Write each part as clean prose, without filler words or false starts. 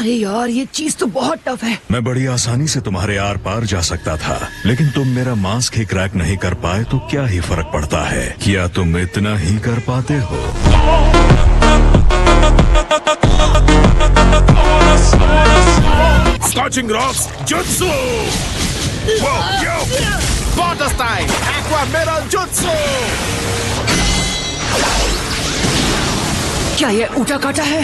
अरे यार, ये चीज तो बहुत टफ है। मैं बड़ी आसानी से तुम्हारे आर पार जा सकता था, लेकिन तुम मेरा मास्क ही क्रैक नहीं कर पाए तो क्या ही फर्क पड़ता है। क्या तुम इतना ही कर पाते हो? Scorching Rocks Jutsu! Whoa, yo! Water Style Aqua Metal Jutsu! क्या ये उटाकाटा है?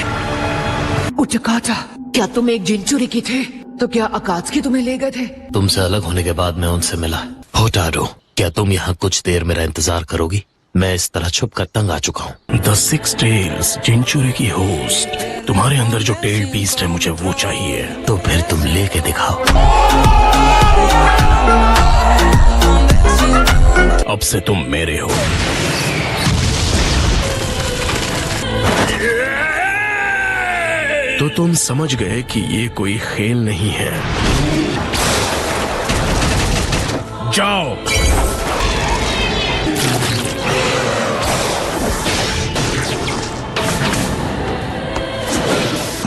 उटाकाटा, क्या तुम एक जिंचुरी की थे? तो क्या अकात्सुकी तुम्हें ले गए थे? तुमसे अलग होने के बाद मैं उनसे मिला। होटारो, क्या तुम यहाँ कुछ देर मेरा इंतजार करोगी? मैं इस तरह छुप कर तंग आ चुका हूँ। द सिक्स टेल्स जिंचुरी की होस्ट, तुम्हारे अंदर जो टेल बीस्ट है मुझे वो चाहिए। तो फिर तुम लेके दिखाओ। अब से तुम मेरे हो। तो तुम समझ गए कि ये कोई खेल नहीं है। जाओ।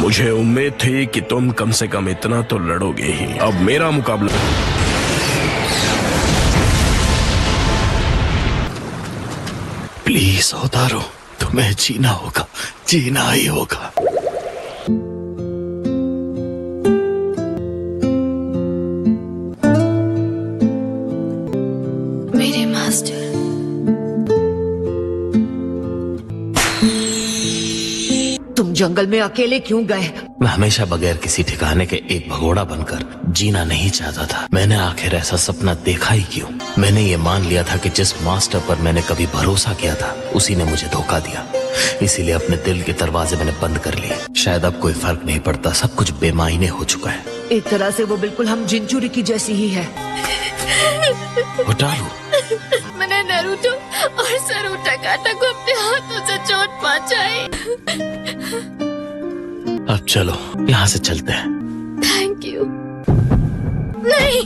मुझे उम्मीद थी कि तुम कम से कम इतना तो लड़ोगे ही। अब मेरा मुकाबला। प्लीज होतारो, तुम्हें जीना होगा, जीना ही होगा। मेरे मास्टर, तुम जंगल में अकेले क्यों गए? मैं हमेशा बगैर किसी ठिकाने के एक भगोड़ा बनकर जीना नहीं चाहता था। मैंने आखिर ऐसा सपना देखा ही क्यों? मैंने ये मान लिया था कि जिस मास्टर पर मैंने कभी भरोसा किया था उसी ने मुझे धोखा दिया। इसीलिए अपने दिल के दरवाजे मैंने बंद कर लिए। शायद अब कोई फर्क नहीं पड़ता, सब कुछ बेमायने हो चुका है। एक तरह से वो बिल्कुल हम जिंचुरी की जैसी ही है। होटारो, मैंने नारुतो और सरू टकाटा को अपने हाथों से चोट पहुंचाई। अब चलो यहाँ से चलते हैं। Thank you. नहीं,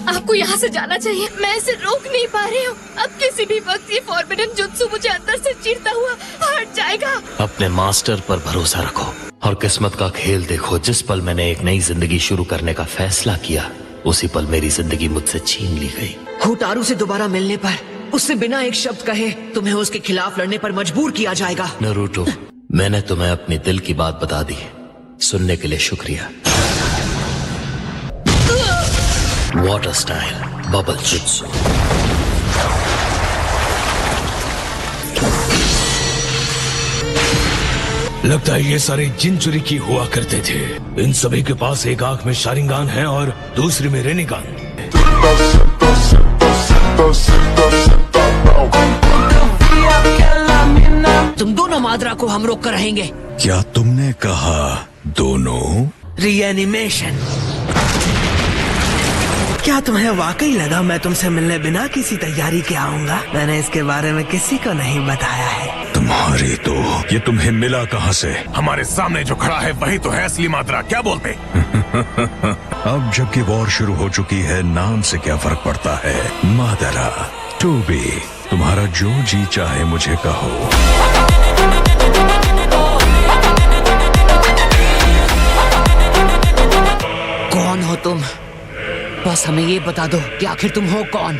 आपको यहाँ से जाना चाहिए। मैं इसे रोक नहीं पा रही हूँ। अब किसी भी वक्त ये फॉरबिडन जुत्सु मुझे अंदर से चीरता हुआ हट जाएगा। अपने मास्टर पर भरोसा रखो और किस्मत का खेल देखो। जिस पल मैंने एक नई जिंदगी शुरू करने का फैसला किया, उसी पल मेरी जिंदगी मुझसे छीन ली गई। होटारू से दोबारा मिलने पर उससे बिना एक शब्द कहे तुम्हें उसके खिलाफ लड़ने पर मजबूर किया जाएगा। नारुतो, मैंने तुम्हें अपनी दिल की बात बता दी। सुनने के लिए शुक्रिया। Water style bubble jutsu. लगता है ये सारे जिंचुरी की हुआ करते थे। इन सभी के पास एक आंख में शारिंगान है और दूसरी में रेनिगान। तुम दोनों मादरा को हम रोक कर रहेंगे। क्या तुमने कहा दोनों? रीएनिमेशन। क्या तुम्हें वाकई लगा मैं तुमसे मिलने बिना किसी तैयारी के आऊंगा? मैंने इसके बारे में किसी को नहीं बताया है। तुम्हारी तो ये तुम्हें मिला कहाँ से? हमारे सामने जो खड़ा है वही तो है असली मात्रा। क्या बोलते? अब जबकि वॉर शुरू हो चुकी है, नाम से क्या फर्क पड़ता है? मादरा टू बी, तुम्हारा जो जी चाहे मुझे कहो। कौन हो तुम? बस हमें ये बता दो कि आखिर तुम हो कौन?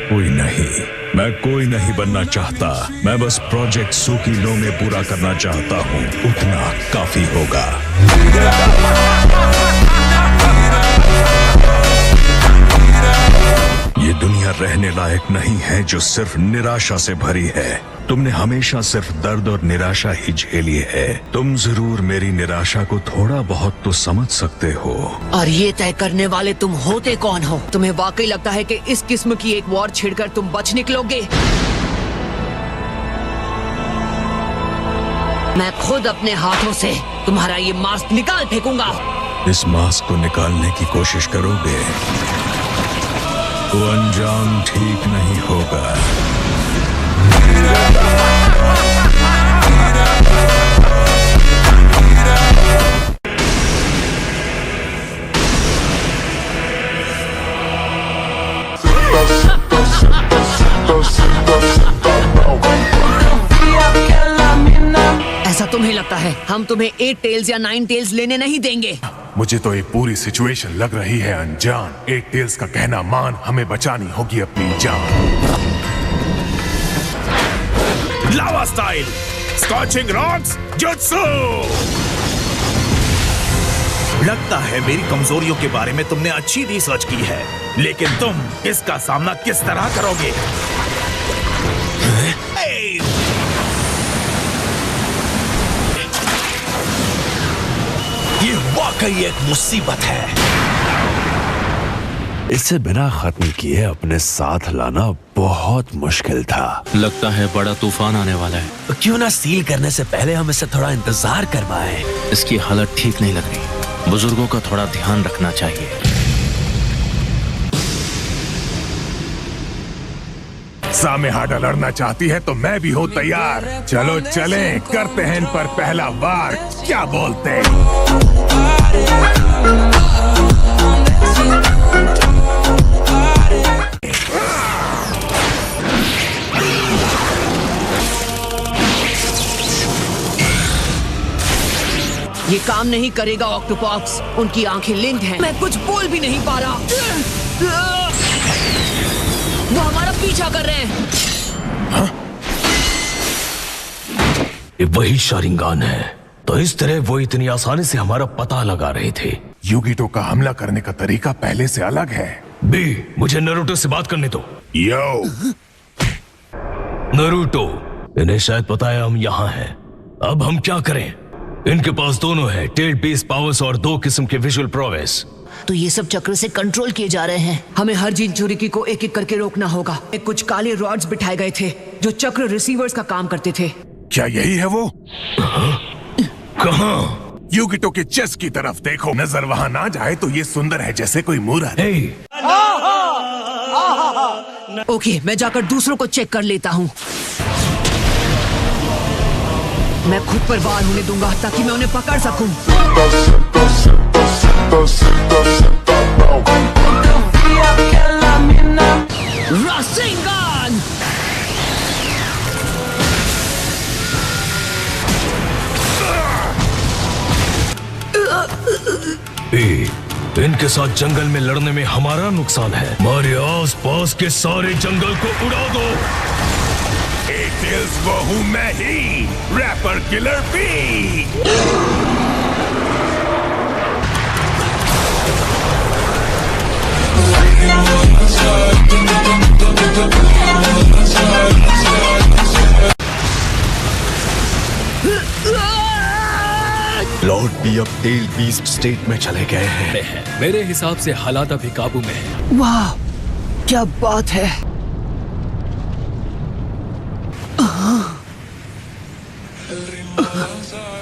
कोई नहीं, मैं कोई नहीं बनना चाहता। मैं बस प्रोजेक्ट सुकीनो में पूरा करना चाहता हूँ, उतना काफी होगा। ये दुनिया रहने लायक नहीं है जो सिर्फ निराशा से भरी है। तुमने हमेशा सिर्फ दर्द और निराशा ही झेली है। तुम जरूर मेरी निराशा को थोड़ा बहुत तो समझ सकते हो। और ये तय करने वाले तुम होते कौन हो? तुम्हें वाकई लगता है कि इस किस्म की एक वॉर छिड़कर तुम बच निकलोगे? मैं खुद अपने हाथों से तुम्हारा ये मास्क निकाल फेंकूंगा। इस मास्क को निकालने की कोशिश करोगे तो अंजाम ठीक नहीं होगा। ऐसा तुम्हें लगता है हम तुम्हें 8 टेल्स या 9 टेल्स लेने नहीं देंगे? मुझे तो ये पूरी सिचुएशन लग रही है अनजान। 8 टेल्स का कहना मान, हमें बचानी होगी अपनी जान। लावा स्टाइल स्कॉचिंग रॉक्स जुत्सु। लगता है मेरी कमजोरियों के बारे में तुमने अच्छी रिसर्च की है, लेकिन तुम इसका सामना किस तरह करोगे? ये वाकई एक मुसीबत है। इसे बिना खत्म किए अपने साथ लाना बहुत मुश्किल था। लगता है बड़ा तूफान आने वाला है। तो क्यों ना सील करने से पहले हम इसे थोड़ा इंतजार करवाएं? इसकी हालत ठीक नहीं लग रही। बुजुर्गों का थोड़ा ध्यान रखना चाहिए। सामे हाडा लड़ना चाहती है तो मैं भी हूँ तैयार। चलो चलें, करते हैं इन पर पहला वार। क्या बोलते? ये काम नहीं करेगा ऑक्टोपस। उनकी आंखें लिंक्ड हैं। मैं कुछ बोल भी नहीं पा रहा। वो हमारा पीछा कर रहे हैं। ये वही शारिंगान है। तो इस तरह वो इतनी आसानी से हमारा पता लगा रहे थे। युगिटो का हमला करने का तरीका पहले से अलग है। बी, मुझे नरूटो से बात करने दो। यो नरूटो, इन्हें शायद पता है हम यहाँ हैं। अब हम क्या करें? इनके पास दोनों है, टेल बेस पावर्स और 2 किस्म के विजुअल प्रोवेस। तो ये सब चक्र से कंट्रोल किए जा रहे हैं। हमें हर जिनचुरिकी को एक एक करके रोकना होगा। कुछ काले रॉड्स बिठाए गए थे जो चक्र रिसीवर्स का काम करते थे। क्या यही है वो? कहाँ? युगिटो के चेस्ट की तरफ देखो। नजर वहाँ ना जाए तो ये सुंदर है जैसे कोई मूरत। ओके, मैं जाकर दूसरों को चेक कर लेता हूँ। मैं खुद पर वार होने दूंगा ताकि मैं उन्हें पकड़ सकूं। राशिंगान! इनके साथ जंगल में लड़ने में हमारा नुकसान है। हमारे आस पास के सारे जंगल को उड़ा दो। टेल्स वो हूँ मैं ही, rapper killer B. Lord B अब टेल बीस्ट स्टेट में चले गए हैं। मेरे हिसाब से हालात अभी काबू में है। वाह, क्या बात है।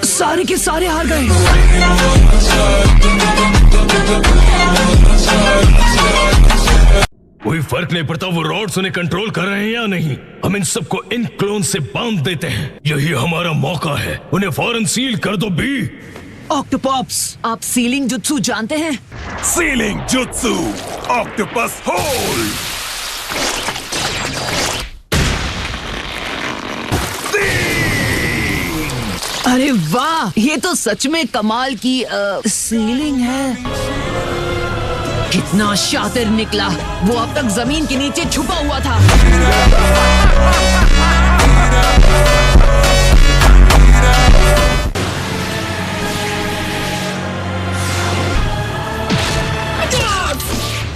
सारे के सारे हार गए। कोई फर्क नहीं पड़ता वो रॉड्स उन्हें कंट्रोल कर रहे हैं या नहीं। हम इन सबको इन क्लोन से बांध देते हैं। यही हमारा मौका है। उन्हें फौरन सील कर दो बी। ऑक्टोपस, आप सीलिंग जुत्सु जानते हैं? सीलिंग जुत्सु, ऑक्टोपस होल। अरे वाह, ये तो सच में कमाल की सीलिंग है। कितना शातिर निकला। वो अब तक जमीन के नीचे छुपा हुआ था।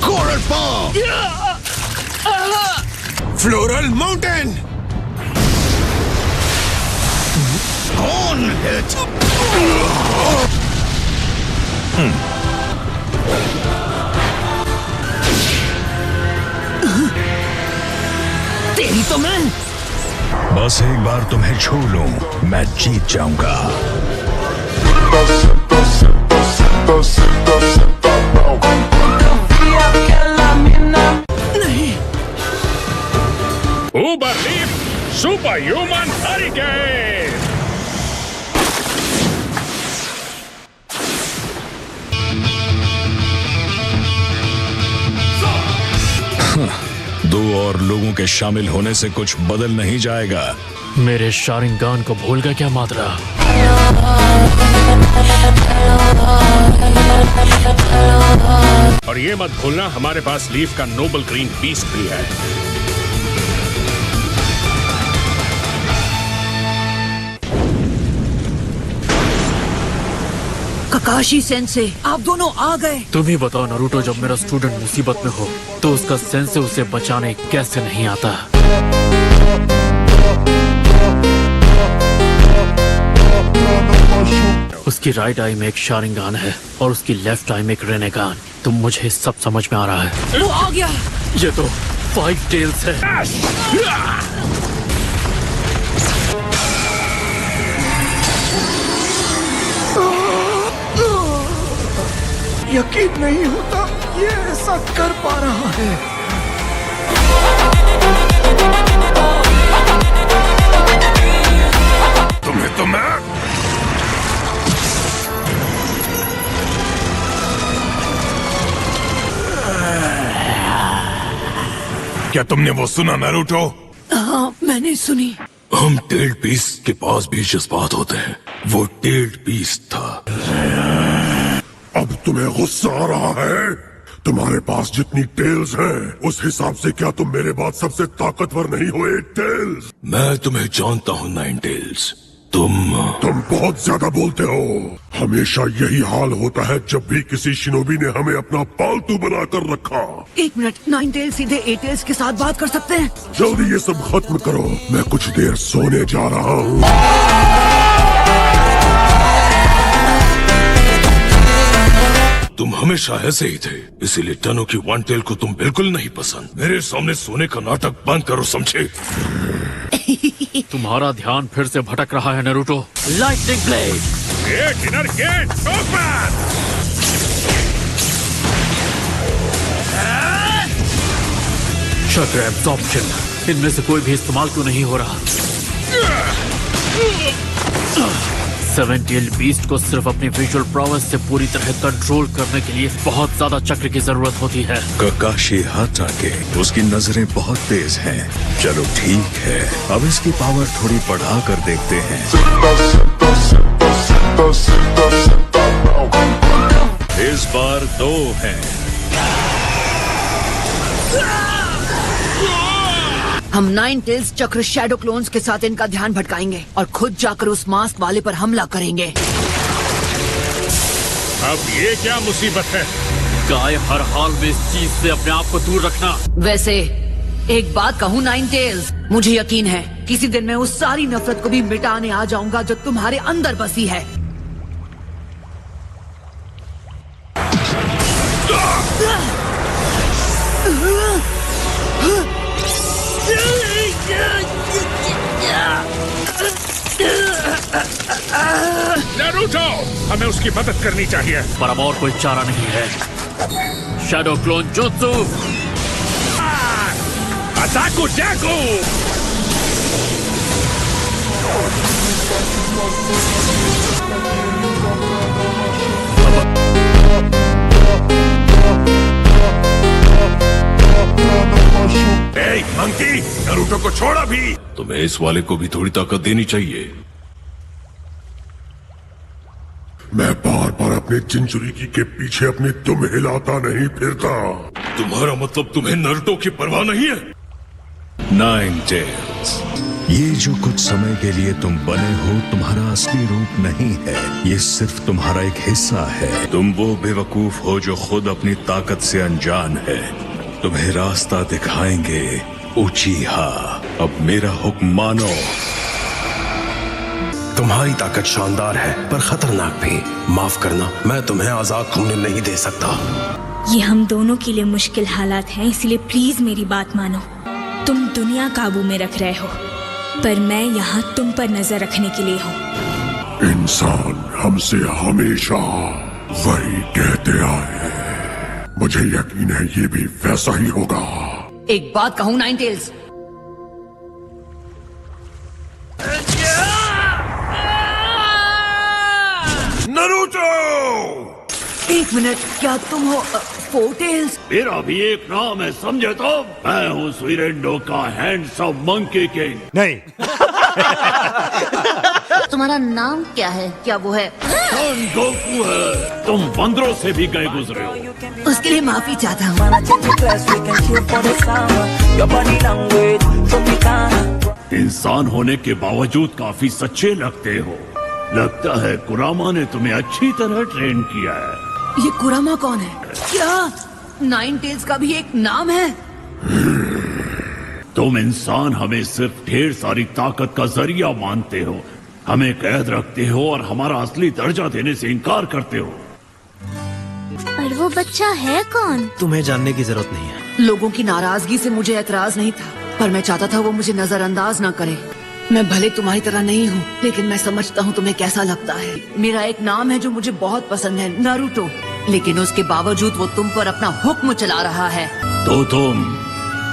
Coral palm, floral mountain, on hit. तेरी तो मैं। बस एक बार तुम्हें छू लूं, मैं जीत जाऊंगा। नहीं। उबर लीफ सुपर ह्यूमन हरिकेन। दो और लोगों के शामिल होने से कुछ बदल नहीं जाएगा। मेरे शारिंगान को भूल गया क्या मात्रा? और ये मत भूलना हमारे पास लीफ का नोबल ग्रीन बीस्ट भी है। काकाशी सेंसे, आप दोनों आ गए। तुम ही बताओ नारुतो, जब मेरा स्टूडेंट मुसीबत में हो तो उसका सेंसे उसे बचाने कैसे नहीं आता? उसकी राइट आई में एक शारिंगान है और उसकी लेफ्ट आई में एक रेनेगान। तुम मुझे सब समझ में आ रहा है। वो आ गया। ये तो 5 टेल्स है। यकीन नहीं होता ये ऐसा कर पा रहा है। तुम्हें तो मैं क्या तुमने वो सुना नारुतो? हाँ, मैंने सुनी। हम टेल्ड बीस्ट के पास भी जज्बात होते हैं। वो टेल्ड बीस्ट था। अब तुम्हें गुस्सा आ रहा है? तुम्हारे पास जितनी टेल्स हैं, उस हिसाब से क्या तुम मेरे बाद सबसे ताकतवर नहीं हो? 8 टेल्स। मैं तुम्हें जानता हूँ 9 टेल्स। तुम बहुत ज्यादा बोलते हो। हमेशा यही हाल होता है जब भी किसी शिनोबी ने हमें अपना पालतू बनाकर रखा। 1 मिनट, 9 टेल्स सीधे 8 टेल्स के साथ बात कर सकते हैं? जल्दी ये सब खत्म करो, मैं कुछ देर सोने जा रहा हूँ। तुम हमेशा ऐसे ही थे, इसीलिए टनो की 1 टेल को तुम बिल्कुल नहीं पसंद। मेरे सामने सोने का नाटक बंद करो, समझे? तुम्हारा ध्यान फिर से भटक रहा है Naruto. Lightning blade. Dinner gate open. Chakra absorption, इनमें से कोई भी इस्तेमाल क्यों नहीं हो रहा? 7 टेल्ड बीस्ट को सिर्फ अपनी विजुअल प्रोवेस से पूरी तरह कंट्रोल करने के लिए बहुत ज्यादा चक्र की जरूरत होती है। काकाशी हाटाके, उसकी नजरें बहुत तेज हैं। चलो ठीक है, अब इसकी पावर थोड़ी बढ़ा कर देखते हैं। इस बार 2 हैं। हम 9 टेल्स चक्र शैडो क्लोन्स के साथ इनका ध्यान भटकाएंगे और खुद जाकर उस मास्क वाले पर हमला करेंगे। अब ये क्या मुसीबत है? गाय हर हाल में इस चीज से अपने आप को दूर रखना। वैसे एक बात कहूँ 9 टेल्स, मुझे यकीन है किसी दिन मैं उस सारी नफरत को भी मिटाने आ जाऊंगा जो तुम्हारे अंदर बसी है। नारुतो, हमें उसकी मदद करनी चाहिए। पर अब और कोई चारा नहीं है। शैडो क्लोन जुत्सु। अताकू जाकू। मंकी, नारुतो को छोड़ा भी। तुम्हें इस वाले को भी थोड़ी ताकत देनी चाहिए। मैं बार बार अपने जिंजुरिकी के पीछे अपनी दुम हिलाता नहीं फिरता। तुम्हारा मतलब तुम्हें नारुतो की परवाह नहीं है? 9 टेल्स, ये जो कुछ समय के लिए तुम बने हो, तुम्हारा असली रूप नहीं है। ये सिर्फ तुम्हारा एक हिस्सा है। तुम वो बेवकूफ हो जो खुद अपनी ताकत से अनजान है। तुम्हें रास्ता दिखाएंगे उचीहा। अब मेरा हुक्म मानो। तुम्हारी ताकत शानदार है पर खतरनाक भी। माफ करना, मैं तुम्हें आजाद घूमने नहीं दे सकता। ये हम दोनों के लिए मुश्किल हालात हैं, इसलिए प्लीज मेरी बात मानो। तुम दुनिया काबू में रख रहे हो, पर मैं यहाँ तुम पर नजर रखने के लिए हूँ। इंसान हमसे हमेशा वही कहते आए। मुझे यकीन है ये भी वैसा ही होगा। एक बात कहूँ 9 टेल्स, नारुतो! 1 मिनट, क्या तुम हो 4 टेल्स? मेरा भी एक नाम है, समझे तो? मैं हूँ स्वीरेंडो का हैंडसम मंकी किंग। नहीं। तुम्हारा नाम क्या है? क्या वो है? गोकू है। तुम बंदरों से भी गए गुजरे हो। उसके लिए माफी चाहता हूँ। इंसान होने के बावजूद काफी सच्चे लगते हो। लगता है कुरामा ने तुम्हें अच्छी तरह ट्रेन किया है। ये कुरामा कौन है? क्या नाइन टेल्स का भी एक नाम है? तुम इंसान हमें सिर्फ ढेर सारी ताकत का जरिया मानते हो, हमें कैद रखते हो और हमारा असली दर्जा देने से इनकार करते हो। और वो बच्चा है कौन? तुम्हें जानने की जरूरत नहीं है। लोगों की नाराजगी से मुझे एतराज नहीं था, पर मैं चाहता था वो मुझे नजरअंदाज ना करे। मैं भले तुम्हारी तरह नहीं हूँ, लेकिन मैं समझता हूँ तुम्हें कैसा लगता है। मेरा एक नाम है जो मुझे बहुत पसंद है, नारुतो, लेकिन उसके बावजूद वो तुम पर अपना हुक्म चला रहा है। तो तुम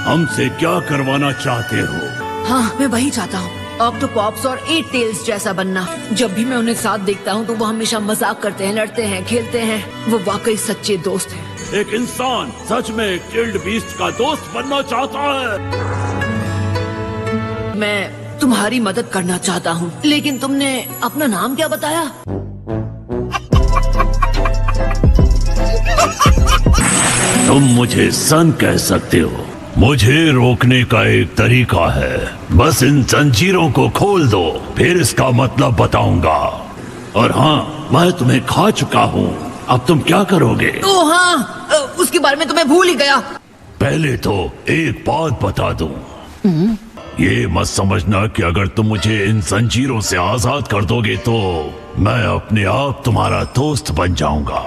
हमसे क्या करवाना चाहते हो? हाँ, मैं वही चाहता हूँ, ऑक्टोपॉप्स और 8 टेल्स जैसा बनना। जब भी मैं उन्हें साथ देखता हूँ तो वो हमेशा मजाक करते हैं, लड़ते हैं, खेलते हैं। वो वाकई सच्चे दोस्त हैं। एक इंसान सच में एक टेल्ड बीस्ट का दोस्त बनना चाहता है। मैं तुम्हारी मदद करना चाहता हूँ, लेकिन तुमने अपना नाम क्या बताया? तुम मुझे सन कह सकते हो। मुझे रोकने का एक तरीका है, बस इन जंजीरों को खोल दो, फिर इसका मतलब बताऊंगा। और हाँ, मैं तुम्हें खा चुका हूँ। अब तुम क्या करोगे? ओह हाँ, उसके बारे में तो मैं भूल ही गया। पहले तो एक बात बता दूं, ये मत समझना कि अगर तुम मुझे इन जंजीरों से आजाद कर दोगे तो मैं अपने आप तुम्हारा दोस्त बन जाऊंगा।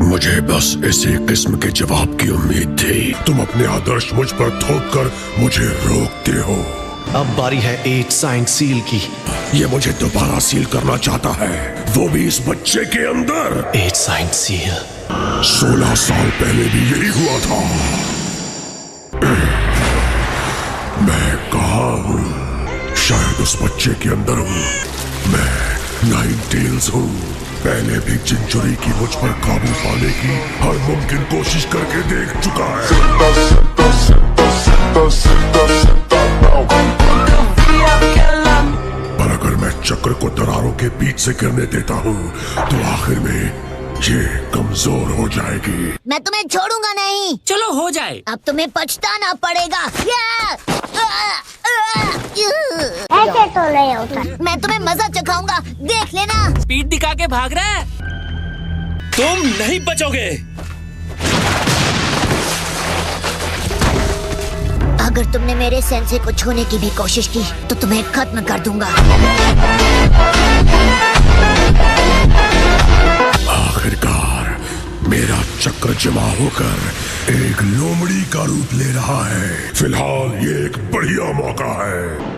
मुझे बस इसी किस्म के जवाब की उम्मीद थी। तुम अपने आदर्श मुझ पर थोप कर मुझे रोकते हो। अब बारी है 8 साइन सील की। ये मुझे दोबारा सील करना चाहता है, वो भी इस बच्चे के अंदर। 8 साइन सील। 16 साल पहले भी यही हुआ था। मैं कहाँ हूँ? शायद उस बच्चे के अंदर हूँ। मैं 9 टेल्स हूँ। पहले भी जिंचुरी की मुझ पर काबू पाने की हर मुमकिन कोशिश करके देख चुका है। पर अगर मैं चक्र को दरारों के बीच से गिरने देता हूँ तो आखिर में ये कमजोर हो जाएगी। मैं तुम्हें छोड़ूंगा नहीं। चलो हो जाए। अब तुम्हें पछताना पड़ेगा। ऐसे तो नहीं होता। मैं तुम्हें मजा चखाऊंगा, देख लेना। स्पीड दिखा के भाग रहा है। तुम नहीं बचोगे। अगर तुमने मेरे सेंसे को छूने की भी कोशिश की तो तुम्हें खत्म कर दूंगा। आखिरकार मेरा चक्र जमा होकर एक लोमड़ी का रूप ले रहा है। फिलहाल ये एक बढ़िया मौका है।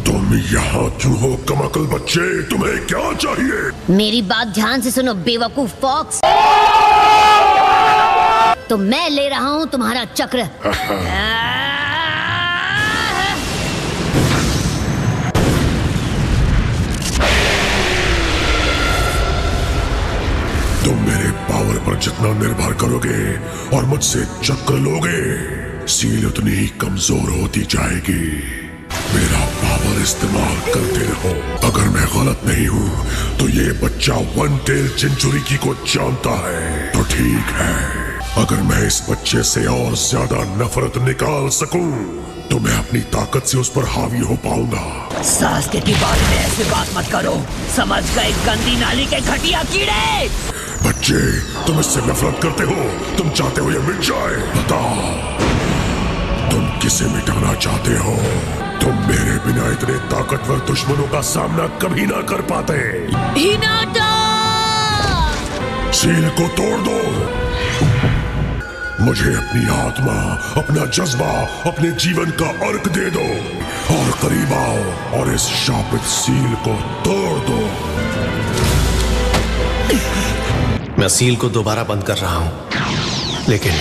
तुम यहाँ क्यों हो कमकल बच्चे? तुम्हें क्या चाहिए? मेरी बात ध्यान से सुनो बेवकूफ फॉक्स। तो मैं ले रहा हूँ तुम्हारा चक्र। तुम मेरे पावर पर जितना निर्भर करोगे और मुझसे चक्र लोगे, सील उतनी ही कमजोर होती जाएगी। मेरा पावर इस्तेमाल करते रहो। अगर मैं गलत नहीं हूँ तो ये बच्चा 1 टेल जिंचुरिकी को जानता है। तो ठीक है, अगर मैं इस बच्चे से और ज्यादा नफरत निकाल सकूं तो मैं अपनी ताकत से उस पर हावी हो पाऊंगा। सास्के के बारे में ऐसे बात मत करो, समझ गए गंदी नाली के घटिया कीड़े। बच्चे, तुम इससे नफरत करते हो। तुम चाहते हो ये मिट जाए। बताओ, तुम किसे मिटाना चाहते हो? तुम मेरे बिना इतने ताकतवर दुश्मनों का सामना कभी ना कर पाते। हिनाटा! सील को तोड़ दो। मुझे अपनी आत्मा, अपना जज्बा, अपने जीवन का अर्क दे दो और करीब आओ और इस शापित सील को तोड़ दो। मैं सील को दोबारा बंद कर रहा हूँ, लेकिन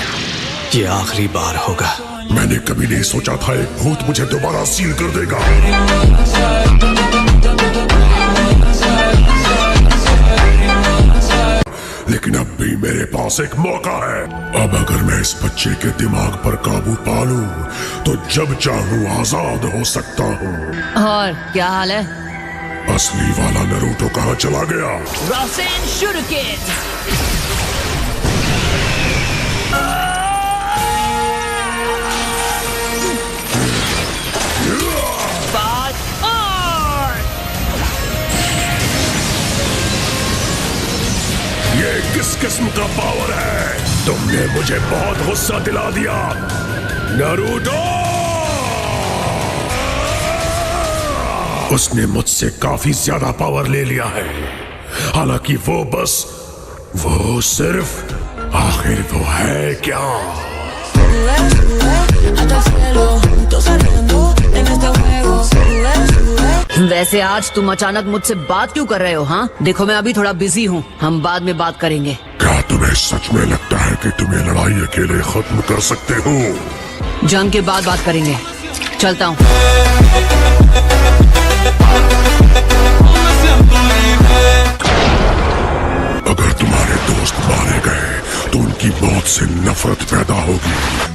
ये आखिरी बार होगा। मैंने कभी नहीं सोचा था एक भूत मुझे दोबारा सील कर देगा। लेकिन अब भी मेरे पास एक मौका है। अब अगर मैं इस बच्चे के दिमाग पर काबू पा लूं, तो जब चाहूं आजाद हो सकता हूँ। और क्या हाल है? असली वाला नरूटो कहाँ चला गया? रासेन शुरुकेन। ये किस किस्म का पावर है? तुमने मुझे बहुत गुस्सा दिला दिया नरूटो। उसने मुझसे काफी ज्यादा पावर ले लिया है। हालांकि वो सिर्फ आखिर वो है क्या? वैसे आज तुम अचानक मुझसे बात क्यों कर रहे हो? हाँ देखो, मैं अभी थोड़ा बिजी हूँ, हम बाद में बात करेंगे। क्या तुम्हें सच में लगता है कि तुम्हें लड़ाई अकेले खत्म कर सकते हो? जंग के बाद बात करेंगे, चलता हूँ। अगर तुम्हारे दोस्त मारे गए तो उनकी मौत से नफरत पैदा होगी।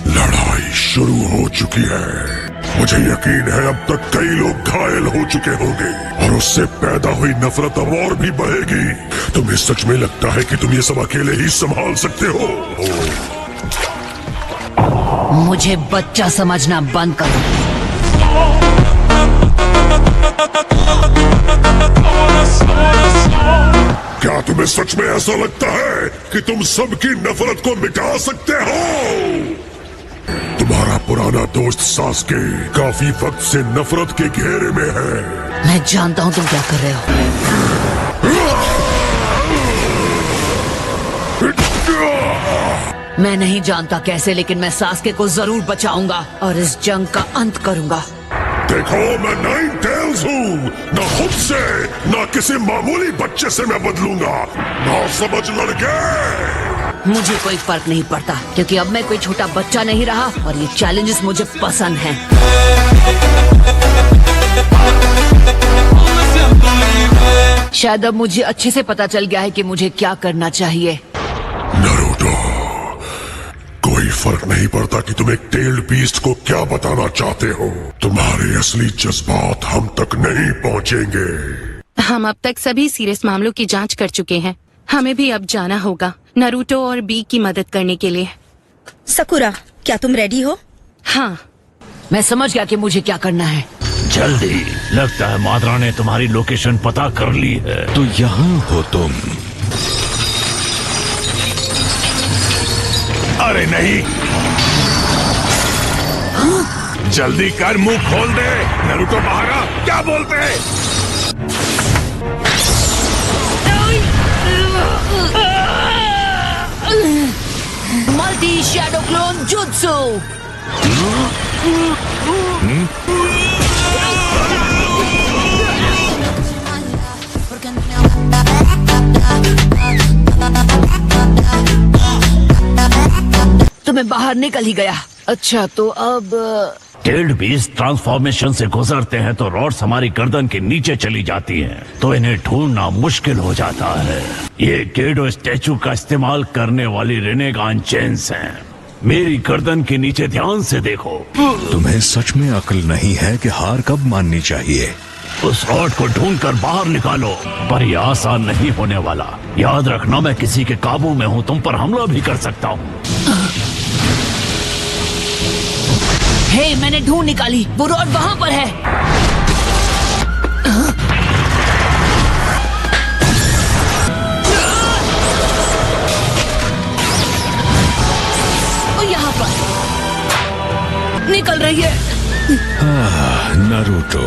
लड़ाई शुरू हो चुकी है। मुझे यकीन है अब तक कई लोग घायल हो चुके होंगे और उससे पैदा हुई नफरत अब और भी बढ़ेगी। तुम्हें सच में लगता है कि तुम ये सब अकेले ही संभाल सकते हो? मुझे बच्चा समझना बंद करो। क्या तुम्हें सच में ऐसा लगता है कि तुम सबकी नफरत को मिटा सकते हो? तुम्हारा पुराना दोस्त सास्के काफी वक्त से नफरत के घेरे में है। मैं जानता हूँ तुम क्या कर रहे हो। मैं नहीं जानता कैसे, लेकिन मैं सास्के को जरूर बचाऊंगा और इस जंग का अंत करूंगा। देखो, मैं नाइन टेल्स हूँ। न खुद से न किसी मामूली बच्चे से मैं बदलूंगा। ना समझ लड़के। मुझे कोई फर्क नहीं पड़ता, क्योंकि अब मैं कोई छोटा बच्चा नहीं रहा और ये चैलेंजेस मुझे पसंद हैं। शायद अब मुझे अच्छे से पता चल गया है कि मुझे क्या करना चाहिए। नरूटो, कोई फर्क नहीं पड़ता कि तुम एक टेल्ड बीस्ट को क्या बताना चाहते हो। तुम्हारे असली जज्बात हम तक नहीं पहुँचेंगे। हम अब तक सभी सीरियस मामलों की जांच कर चुके हैं। हमें भी अब जाना होगा नरूटो और बी की मदद करने के लिए। सकुरा, क्या तुम रेडी हो? हाँ, मैं समझ गया कि मुझे क्या करना है। जल्दी। लगता है माद्रा ने तुम्हारी लोकेशन पता कर ली है। तो यहाँ हो तुम। अरे नहीं, जल्दी कर, मुंह खोल दे। नरूटो बाहर आ, क्या बोलते हैं? Multi shadow clone jutsu. तो मैं बाहर निकल ही गया। अच्छा, तो अब टेल्ड बीस्ट ट्रांसफॉर्मेशन से गुजरते हैं तो रॉड्स हमारी गर्दन के नीचे चली जाती हैं, तो इन्हें ढूंढना मुश्किल हो जाता है। ये गेडो स्टैचू का इस्तेमाल करने वाली रेनेगान चेन्स हैं। मेरी गर्दन के नीचे ध्यान से देखो। तुम्हें सच में अक्ल नहीं है कि हार कब माननी चाहिए? उस रॉड को ढूंढकर बाहर निकालो, पर यह आसान नहीं होने वाला। याद रखना, मैं किसी के काबू में हूँ, तुम पर हमला भी कर सकता हूँ। हे, मैंने ढूंढ निकाली, वो रॉड वहां पर है। वो यहाँ पर निकल रही है। नारुतो,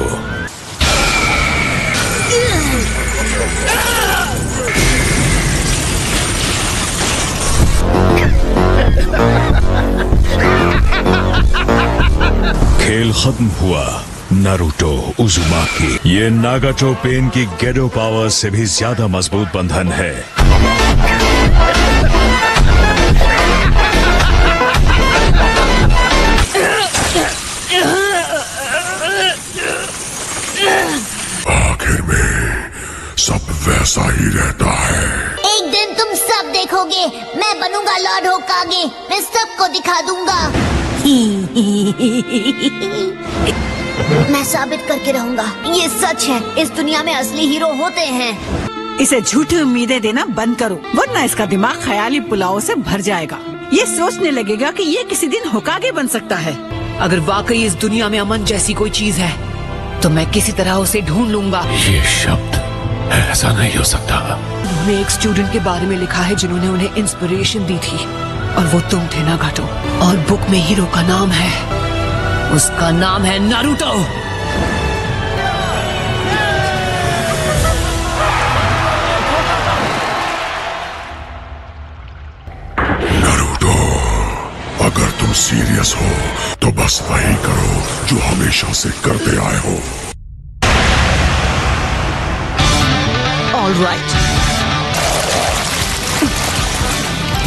खेल खत्म हुआ। नारुतो उजुमाकी, ये नागाटो पेन की गेडो पावर से भी ज्यादा मजबूत बंधन है। आखिर में सब वैसा ही रहता है। एक दिन तुम सब देख लॉर्ड होकागे, मैं सबको दिखा दूंगा। मैं साबित करके रहूंगा, ये सच है। इस दुनिया में असली हीरो होते हैं। इसे झूठी उम्मीदें देना बंद करो, वरना इसका दिमाग ख्याली पुलाव से भर जाएगा। ये सोचने लगेगा कि ये किसी दिन होकागे बन सकता है। अगर वाकई इस दुनिया में अमन जैसी कोई चीज है तो मैं किसी तरह उसे ढूंढ लूंगा। ये शब्द ऐसा नहीं हो सकता। उन्होंने एक स्टूडेंट के बारे में लिखा है जिन्होंने उन्हें इंस्पिरेशन दी थी, और वो तुम थे ना घाटो। और बुक में हीरो का नाम है, उसका नाम है नारुतो। नारुतो, अगर तुम सीरियस हो तो बस वही करो जो हमेशा से करते आए हो। ऑल राइट,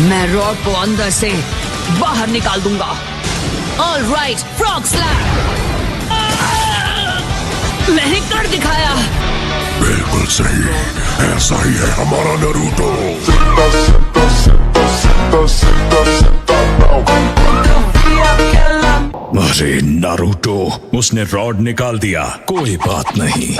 मैं रॉड को अंदर से बाहर निकाल दूंगा। All right, frog slap. मैंने कर दिखाया। बिल्कुल सही, ऐसा ही है हमारा नारुतो। अरे नारुतो, उसने रॉड निकाल दिया, कोई बात नहीं।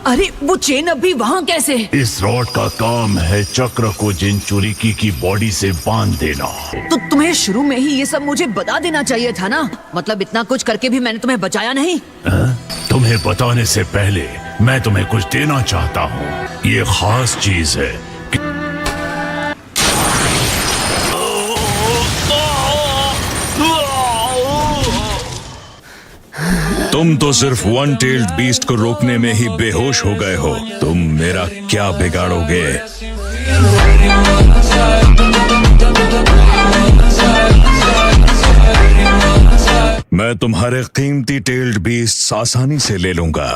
अरे वो चेन अभी वहाँ कैसे? इस रॉड का काम है चक्र को जिनचुरिकी की बॉडी से बांध देना। तो तुम्हें शुरू में ही ये सब मुझे बता देना चाहिए था ना। मतलब इतना कुछ करके भी मैंने तुम्हें बचाया नहीं। तुम्हें बताने से पहले मैं तुम्हें कुछ देना चाहता हूँ। ये खास चीज है। तुम तो सिर्फ वन टेल्ड बीस्ट को रोकने में ही बेहोश हो गए हो। तुम मेरा क्या बिगाड़ोगे? मैं तुम्हारे कीमती टेल्ड बीस्ट आसानी से ले लूंगा।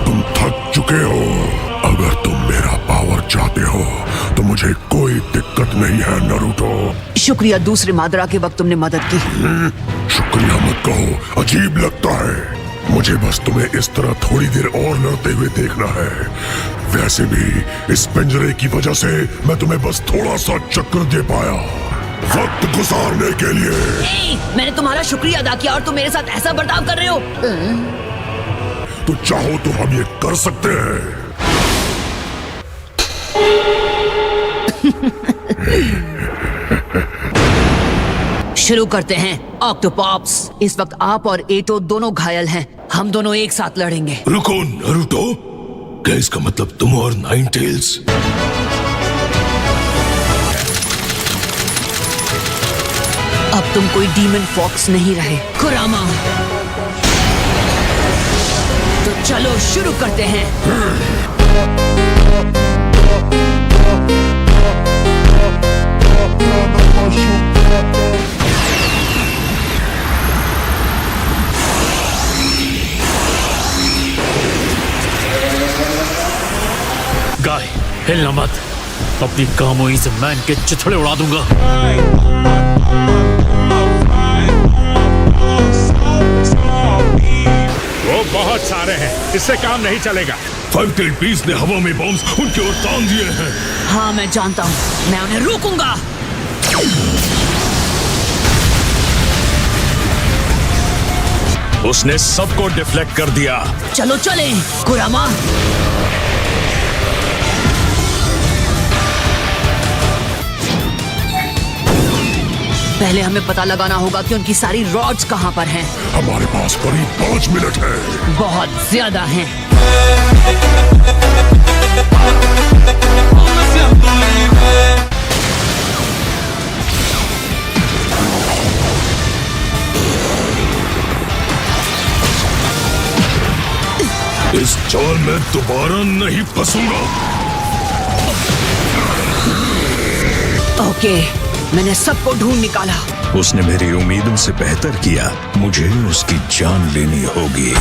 तुम थक चुके हो। अगर तुम मेरा पावर चाहते हो तो मुझे कोई दिक्कत नहीं है नारुतो। शुक्रिया, दूसरे मादरा के वक्त तुमने मदद की। शुक्रिया मत कहो, अजीब लगता है। मुझे बस तुम्हें इस तरह थोड़ी देर और लड़ते हुए देखना है। वैसे भी इस पिंजरे की वजह से मैं तुम्हें बस थोड़ा सा चक्कर दे पाया वक्त गुजारने के लिए। मैंने तुम्हारा शुक्रिया अदा किया और तुम मेरे साथ ऐसा बर्ताव कर रहे हो। तो चाहो तो हम ये कर सकते हैं। शुरू करते हैं ऑक्टोपॉप्स। इस वक्त आप और एटो दोनों घायल हैं। हम दोनों एक साथ लड़ेंगे। रुको नारुतो, क्या इसका मतलब तुम और नाइन टेल्स? अब तुम कोई डीमन फॉक्स नहीं रहे, कुरामा। तो चलो शुरू करते हैं। गाय, हिलना मत। अपनी कामोई से मैन के चिथड़े उड़ा दूंगा। वो बहुत सारे हैं, इससे काम नहीं चलेगा। 5 टेल्ड बीस्ट ने हवा में बॉम्ब्स उनकी ओर तान दिए हैं। हाँ मैं जानता हूँ, मैं उन्हें रोकूंगा। उसने सबको डिफ्लेक्ट कर दिया। चलो चलें, कुरामा। पहले हमें पता लगाना होगा कि उनकी सारी रॉड्स कहाँ पर हैं। हमारे पास करीब 5 मिनट है। बहुत ज्यादा हैं। इस जाल में दोबारा नहीं फंसूंगा। ओके, मैंने सबको ढूंढ निकाला। उसने मेरी उम्मीदों से बेहतर किया। मुझे उसकी जान लेनी होगी।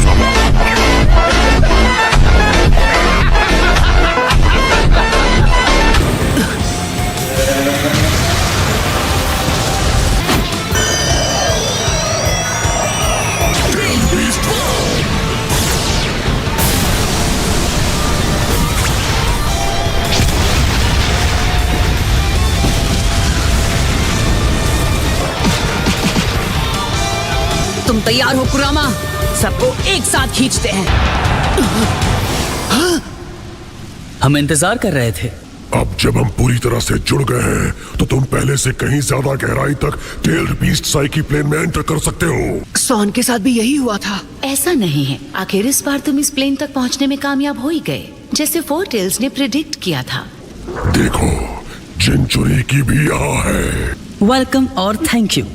तैयार हो कुरामा? सबको एक साथ खींचते हैं। हम इंतजार कर रहे थे। अब जब हम पूरी तरह से जुड़ गए हैं तो तुम पहले से कहीं ज्यादा गहराई तक टेल्ड बीस्ट साइकी प्लेन में एंटर कर सकते हो। सॉन के साथ भी यही हुआ था। ऐसा नहीं है, आखिर इस बार तुम इस प्लेन तक पहुंचने में कामयाब हो ही गए, जैसे फोर टेल्स ने प्रिडिक्ट किया था। देखो, जिनचुरी की भी यहाँ है। वेलकम और थैंक यू।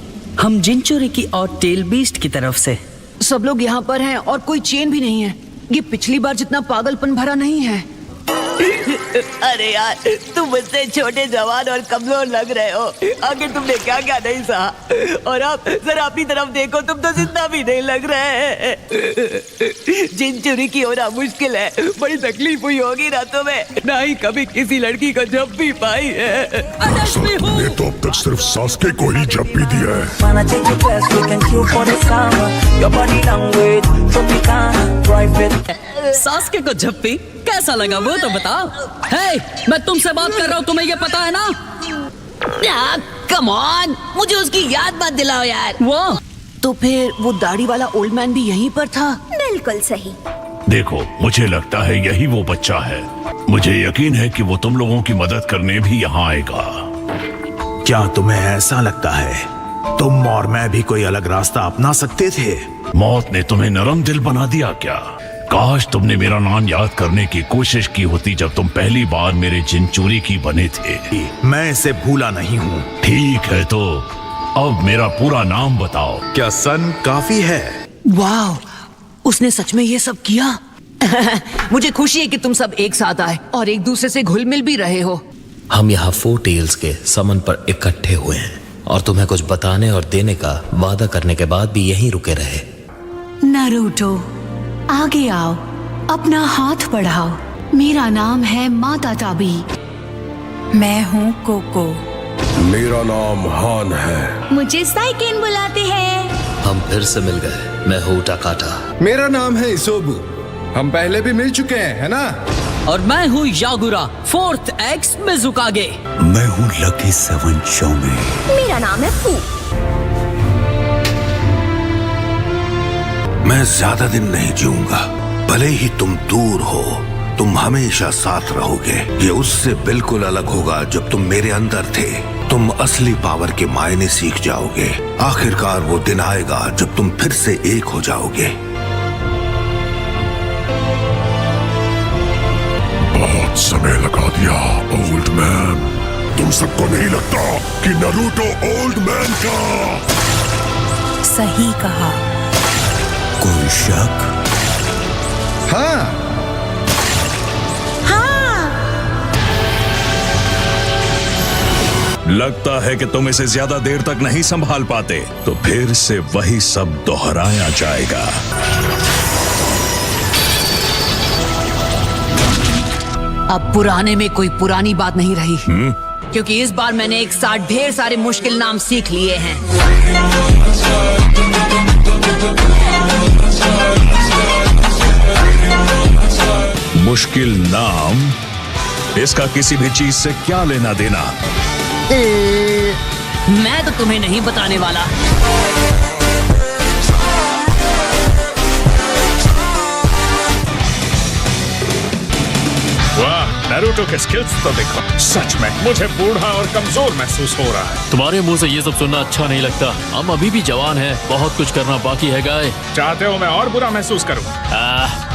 हम जिनचुरी की और टेल बीस्ट की तरफ से। सब लोग यहाँ पर हैं और कोई चेन भी नहीं है। ये पिछली बार जितना पागलपन भरा नहीं है। अरे यार, तुम मुझसे छोटे, जवान और कमजोर लग रहे हो। आखिर तुमने क्या क्या नहीं सहा, और अब जरा अपनी तरफ देखो, तुम तो जिंदा भी नहीं लग रहे। जिनचुरी की होना मुश्किल है, बड़ी तकलीफ हुई होगी ना तुम्हें, ना ही कभी किसी लड़की को झप्पी पाई है। तुमने तो अब तक सिर्फ सास्के को ही झप्पी दिया है। सास्के को झप्पी कैसा लगा वो तो बताओ। हे, मैं तुमसे बात कर रहा हूँ, तुम्हें ये पता है ना? कम ऑन, मुझे उसकी याद मत दिलाओ यार। वो तो फिर वो दाढ़ी वाला ओल्ड मैन भी यहीं पर था? बिल्कुल सही। देखो, मुझे लगता है यही वो बच्चा है। मुझे यकीन है कि वो तुम लोगों की मदद करने भी यहाँ आएगा। क्या तुम्हें ऐसा लगता है तुम और मैं भी कोई अलग रास्ता अपना सकते थे? मौत ने तुम्हें नरम दिल बना दिया क्या? काश तुमने मेरा नाम याद करने की कोशिश की होती जब तुम पहली बार मेरे जिनचुरी की बने थे। मैं इसे भूला नहीं हूँ। ठीक है, तो अब मेरा पूरा नाम बताओ। क्या सन काफी है? वाह, उसने सच में ये सब किया। मुझे खुशी है कि तुम सब एक साथ आए और एक दूसरे से घुल मिल भी रहे हो। हम यहाँ फोर टेल्स के समन पर इकट्ठे हुए हैं और तुम्हें कुछ बताने और देने का वादा करने के बाद भी यहीं रुके रहे। नारुतो, आगे आओ, अपना हाथ बढ़ाओ। मेरा नाम है माता ताबी। मैं हूँ कोको। मेरा नाम हान है। मुझे साइकेन बुलाते हैं। हम फिर से मिल गए। मैं हूँ टाकाटा। मेरा नाम है इसोबु। हम पहले भी मिल चुके हैं, है ना? और मैं हूँ यागुरा, 4th एक्स मिजुकागे। मैं हूँ लकी 7 शोमे। मेरा नाम है फू। मैं ज्यादा दिन नहीं जीऊंगा। भले ही तुम दूर हो, तुम हमेशा साथ रहोगे। ये उससे बिल्कुल अलग होगा जब तुम मेरे अंदर थे। तुम असली पावर के मायने सीख जाओगे। आखिरकार वो दिन आएगा जब तुम फिर से एक हो जाओगे। बहुत समय लगा दिया ओल्ड मैन। तुम सबको नहीं लगता कि नारुतो ओल्ड मैन का? सही कहा। कोई शक? हाँ। लगता है कि तुम इसे ज्यादा देर तक नहीं संभाल पाते, तो फिर से वही सब दोहराया जाएगा। अब पुराने में कोई पुरानी बात नहीं रही। क्योंकि इस बार मैंने एक साथ ढेर सारे मुश्किल नाम सीख लिए हैं। मुश्किल नाम? इसका किसी भी चीज से क्या लेना देना? मैं तो तुम्हें नहीं बताने वाला। वाह, नारुतो के स्किल्स तो देखो। सच में मुझे बूढ़ा और कमजोर महसूस हो रहा है। तुम्हारे मुंह से ये सब सुनना अच्छा नहीं लगता। हम अभी भी जवान हैं, बहुत कुछ करना बाकी है गाय। चाहते हो मैं और बुरा महसूस करूं?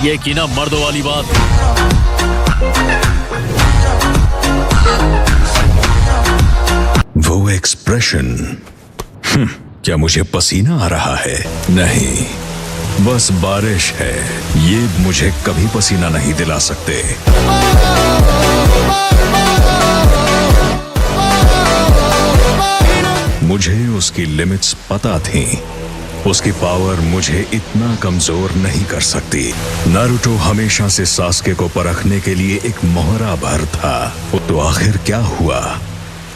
ये की ना मर्दों वाली बात। वो एक्सप्रेशन, क्या मुझे पसीना आ रहा है? नहीं, बस बारिश है। ये मुझे कभी पसीना नहीं दिला सकते। मुझे उसकी लिमिट्स पता थी। उसकी पावर मुझे इतना कमजोर नहीं कर सकती। नारुतो हमेशा से सास्के को परखने के लिए एक मोहरा भर था। तो आखिर क्या हुआ?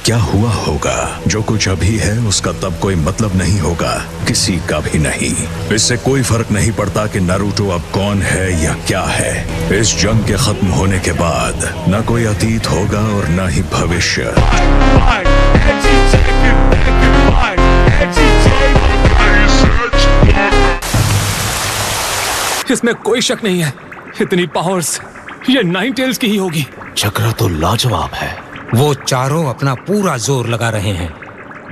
क्या हुआ होगा? जो कुछ अभी है उसका तब कोई मतलब नहीं होगा, किसी का भी नहीं। इससे कोई फर्क नहीं पड़ता कि नारुतो अब कौन है या क्या है। इस जंग के खत्म होने के बाद न कोई अतीत होगा और न ही भविष्य। I इसमें कोई शक नहीं है, इतनी पावर्स ये नाइन टेल्स की ही होगी। चक्रा तो लाजवाब है। वो चारों अपना पूरा जोर लगा रहे हैं।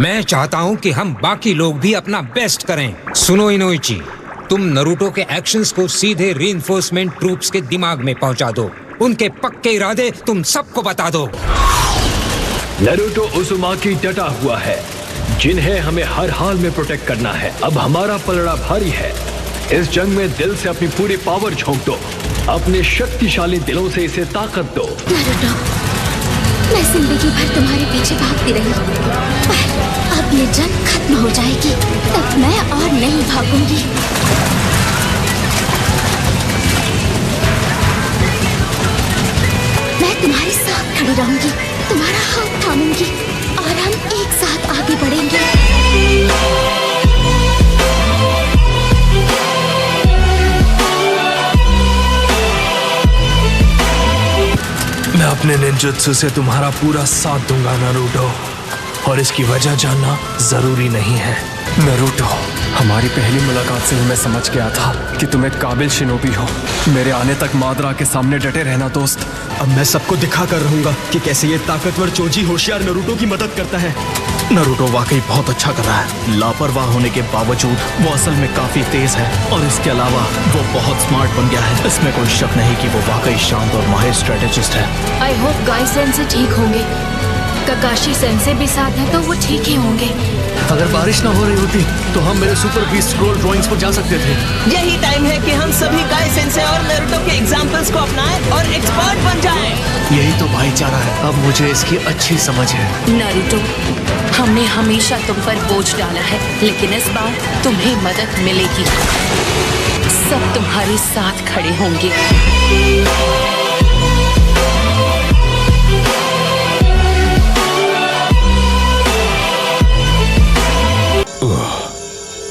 मैं चाहता हूँ कि हम बाकी लोग भी अपना बेस्ट करें। सुनो इनोइची, तुम नरूटो के एक्शंस को सीधे रीइंफोर्समेंट ट्रूप्स के दिमाग में पहुंचा दो। उनके पक्के इरादे तुम सबको बता दो। नरूटो उजुमाकी डटा हुआ है, जिन्हें हमें हर हाल में प्रोटेक्ट करना है। अब हमारा पलड़ा भारी है। इस जंग में दिल से अपनी पूरी पावर झोंक दो, अपने शक्तिशाली दिलों से इसे ताकत दो। नरूटो, मैं जिंदगी भर तुम्हारे पीछे भागती रही, पर अब ये जंग खत्म हो जाएगी, तब मैं और नहीं भागूंगी। मैं तुम्हारे साथ खड़ी रहूंगी, तुम्हारा हाथ थामूंगी और हम एक साथ आगे बढ़ेंगे। मैं अपने निंजुत्सु से तुम्हारा पूरा साथ दूंगा नरूटो, और इसकी वजह जानना जरूरी नहीं है। नरूटो, हमारी पहली मुलाकात से ही मैं समझ गया था कि तुम एक काबिल शिनोबी हो। मेरे आने तक मादरा के सामने डटे रहना दोस्त। अब मैं सबको दिखा कर रहूंगा कि कैसे ये ताकतवर चोजी होशियार नरूटो की मदद करता है। नरूटो वाकई बहुत अच्छा कर रहा है। लापरवाह होने के बावजूद वो असल में काफी तेज है, और इसके अलावा वो बहुत स्मार्ट बन गया है। इसमें कोई शक नहीं कि वो वाकई शांत और माहिर स्ट्रेटेजिस्ट है। आई होप गाई सेंसे ठीक होंगे। ककाशी सेंसे भी साथ है तो वो ठीक ही होंगे। अगर बारिश ना हो रही होती तो हम मेरे सुपर बीस्ट स्क्रॉल ड्राइंग्स पर जा सकते थे। यही टाइम है कि हम सभी गाई सेंसे और नरूटो के एग्जाम्पल्स को अपनाएं और एक्सपर्ट बन जाएं। यही तो भाईचारा है। अब मुझे इसकी अच्छी समझ है। नारुतो, हमने हमेशा तुम पर बोझ डाला है, लेकिन इस बार तुम्हें मदद मिलेगी। सब तुम्हारे साथ खड़े होंगे।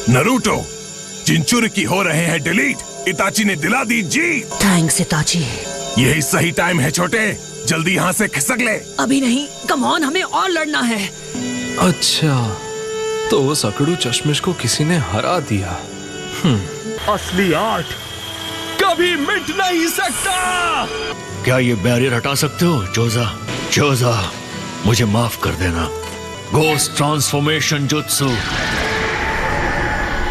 नरूटो, जिंचुरिकी हो रहे हैं डिलीट। इताची ने दिला दी जीत। थैंक्स इताची। यही सही टाइम है छोटे, जल्दी यहाँ से खिसक ले। अभी नहीं, कम ऑन, हमें और लड़ना है। अच्छा, तो वो सकड़ू चश्मिश को किसी ने हरा दिया। असली आर्ट कभी मिट नहीं सकता। क्या ये बैरियर हटा सकते हो जोजा? जोजा, मुझे माफ कर देना। गोस्ट ट्रांसफॉर्मेशन जुत्सु,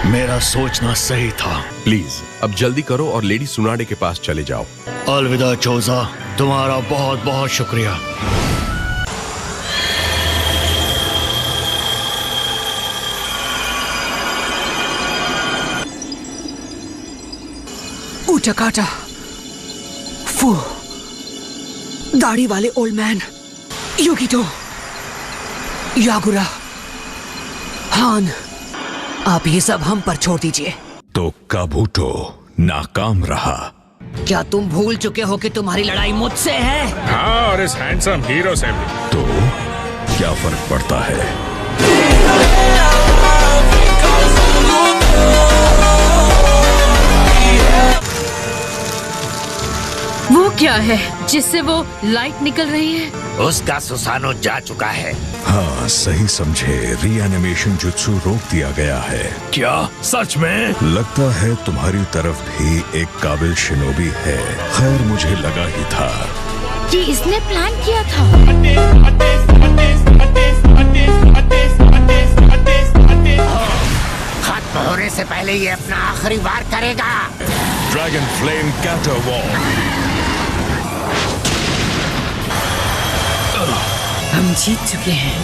मेरा सोचना सही था। प्लीज अब जल्दी करो और लेडी सुनाडे के पास चले जाओ। अलविदा चोजा, तुम्हारा बहुत बहुत शुक्रिया। उटाकाटा, फू, दाढ़ी वाले ओल्ड मैन, युगितो, यागुरा, हान, आप ये सब हम पर छोड़ दीजिए। तो काबूटो नाकाम रहा। क्या तुम भूल चुके हो कि तुम्हारी लड़ाई मुझसे है? हाँ, और इस हैंडसम हीरो से भी। तो क्या फर्क पड़ता है? वो क्या है जिससे वो लाइट निकल रही है? उसका सुसानो जा चुका है। हाँ, सही समझे। रीएनिमेशन जुत्सु रोक दिया गया है। क्या सच में? लगता है तुम्हारी तरफ भी एक काबिल शिनोबी है। खैर, मुझे लगा ही था कि इसने प्लान किया था। खत्म होने से पहले ये अपना आखिरी वार करेगा। ड्रैगन फ्लेम कैटरवॉल। हम जीत चुके हैं।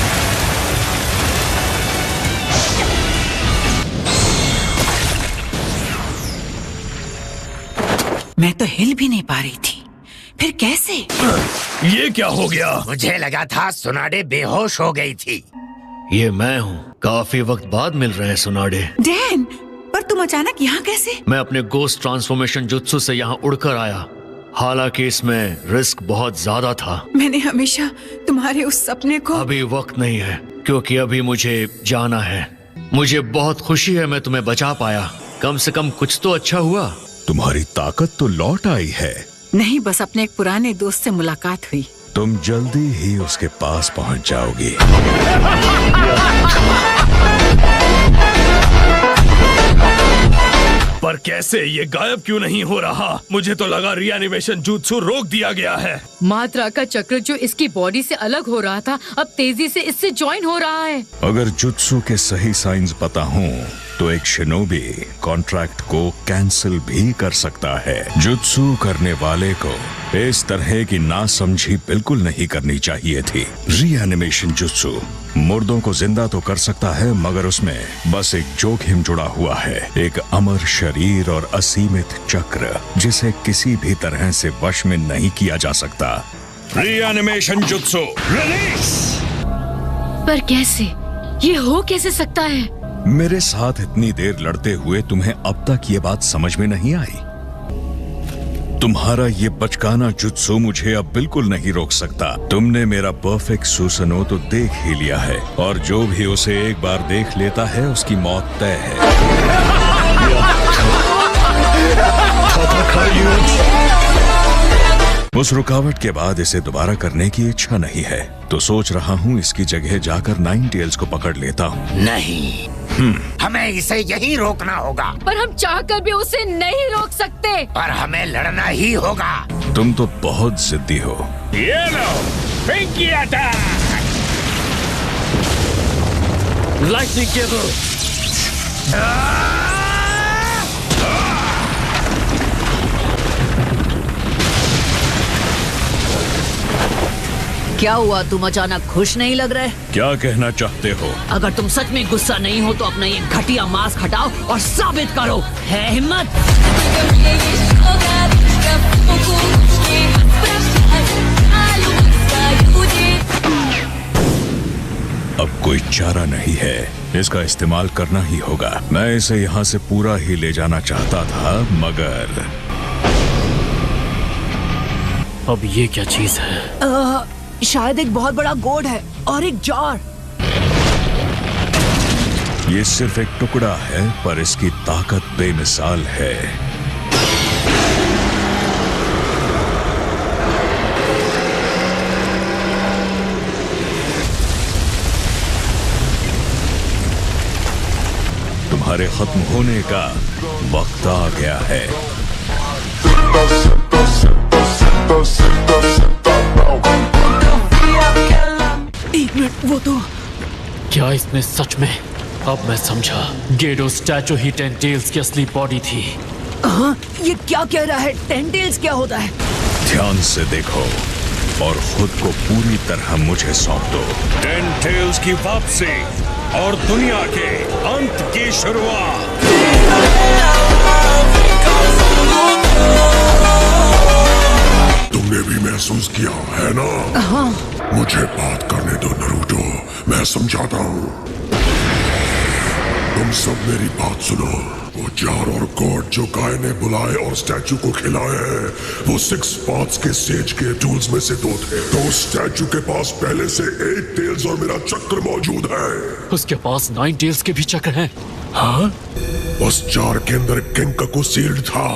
मैं तो हिल भी नहीं पा रही थी, फिर कैसे? ये क्या हो गया? मुझे लगा था सुनाडे बेहोश हो गई थी। ये मैं हूँ। काफी वक्त बाद मिल रहे हैं सुनाडे। डैन, पर तुम अचानक यहाँ कैसे? मैं अपने गोस्ट ट्रांसफॉर्मेशन जुत्सु से यहाँ उड़कर आया। हालांकि इसमें रिस्क बहुत ज्यादा था। मैंने हमेशा तुम्हारे उस सपने को। अभी वक्त नहीं है, क्योंकि अभी मुझे जाना है। मुझे बहुत खुशी है मैं तुम्हें बचा पाया। कम से कम कुछ तो अच्छा हुआ। तुम्हारी ताकत तो लौट आई है। नहीं, बस अपने एक पुराने दोस्त से मुलाकात हुई। तुम जल्दी ही उसके पास पहुंच जाओगी। पर कैसे ये गायब क्यों नहीं हो रहा? मुझे तो लगा रीएनिमेशन जुत्सु रोक दिया गया है। मात्रा का चक्र जो इसकी बॉडी से अलग हो रहा था अब तेजी से इससे ज्वाइन हो रहा है। अगर जुत्सु के सही साइंस पता हों तो एक शिनोबी कॉन्ट्रैक्ट को कैंसिल भी कर सकता है। जुत्सु करने वाले को इस तरह की नासमझी बिल्कुल नहीं करनी चाहिए थी। रीएनिमेशन जुत्सु मुर्दों को जिंदा तो कर सकता है, मगर उसमें बस एक जोखिम जुड़ा हुआ है, एक अमर शरीर और असीमित चक्र जिसे किसी भी तरह से वश में नहीं किया जा सकता। Reanimation jutsu release. पर कैसे? ये हो कैसे सकता है? मेरे साथ इतनी देर लड़ते हुए तुम्हें अब तक ये बात समझ में नहीं आई? तुम्हारा ये बचकाना जुत्सु मुझे अब बिल्कुल नहीं रोक सकता। तुमने मेरा परफेक्ट सुसनो तो देख ही लिया है, और जो भी उसे एक बार देख लेता है उसकी मौत तय है। उस रुकावट के बाद इसे दोबारा करने की इच्छा नहीं है, तो सोच रहा हूँ इसकी जगह जाकर नाइन टेल्स को पकड़ लेता हूँ। नहीं, हमें इसे यहीं रोकना होगा। पर हम चाहकर भी उसे नहीं रोक सकते। पर हमें लड़ना ही होगा। तुम तो बहुत जिद्दी हो। ये लो, पिंकी अटैक। Lightning cable. क्या हुआ? तुम अचानक खुश नहीं लग रहे? क्या कहना चाहते हो? अगर तुम सच में गुस्सा नहीं हो तो अपना ये घटिया मास्क हटाओ और साबित करो, है हिम्मत? अब कोई चारा नहीं है, इसका इस्तेमाल करना ही होगा। मैं इसे यहाँ से पूरा ही ले जाना चाहता था, मगर अब ये क्या चीज है? शायद एक बहुत बड़ा गोड है और एक जार। ये सिर्फ एक टुकड़ा है, पर इसकी ताकत बेमिसाल है। तुम्हारे खत्म होने का वक्त आ गया है। एक मिनट, वो तो क्या इसमें सच में? अब मैं समझा, गेडो स्टैचू ही टेंटेल्स की असली बॉडी थी। हाँ, ये क्या कह रहा है? टेंटेल्स क्या होता है? ध्यान से देखो और खुद को पूरी तरह मुझे सौंप दो। टेंटेल्स की वापसी और दुनिया के अंत की शुरुआत। तुमने भी महसूस किया है ना? हाँ। मुझे बात करने दो नरूटो, मैं समझाता हूँ। तुम सब मेरी बात सुनो। वो जार और गॉड जो गाय ने बुलाए और स्टैचू को खिलाए हैं, वो 6 पाथ्स के सेज के टूल्स में से 2 थे। तो उस स्टैचू के पास पहले से 8 टेल्स और मेरा चक्र मौजूद है। उसके पास 9 टेल्स के भी चक्र हैं। हाँ? उस जार के अंदर किंकाकू सील्ड था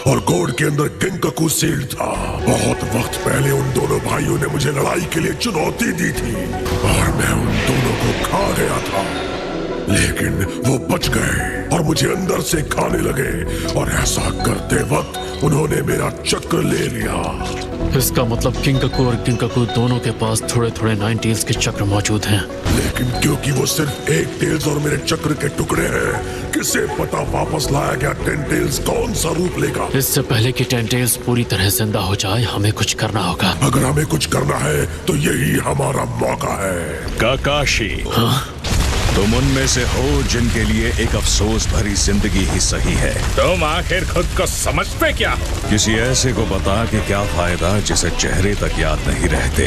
और गॉड के अंदर किंकाकू सील्ड था। बहुत वक्त पहले उन दोनों भाइयों ने मुझे लड़ाई के लिए चुनौती दी थी और मैं उन दोनों को खा गया था, लेकिन वो बच गए और मुझे अंदर से खाने लगे, और ऐसा करते वक्त उन्होंने मेरा चक्र ले लिया। इसका मतलब किंकाकू और किंकाकू दोनों के पास थोड़े थोड़े 9 टेल्स के चक्र मौजूद हैं। लेकिन क्योंकि वो सिर्फ 1 टेल्स और मेरे चक्र के टुकड़े हैं, किसे पता वापस लाया गया 10 टेल्स कौन सा रूप लेगा। इससे पहले कि 10 टेल्स पूरी तरह जिंदा हो जाए, हमें कुछ करना होगा। अगर हमें कुछ करना है तो यही हमारा मौका है। काकाशी, हाँ? तुम उनमें से हो जिनके लिए एक अफसोस भरी जिंदगी ही सही है। तुम आखिर खुद को समझते क्या हो? किसी ऐसे को बता कि क्या फायदा जिसे चेहरे तक याद नहीं रहते।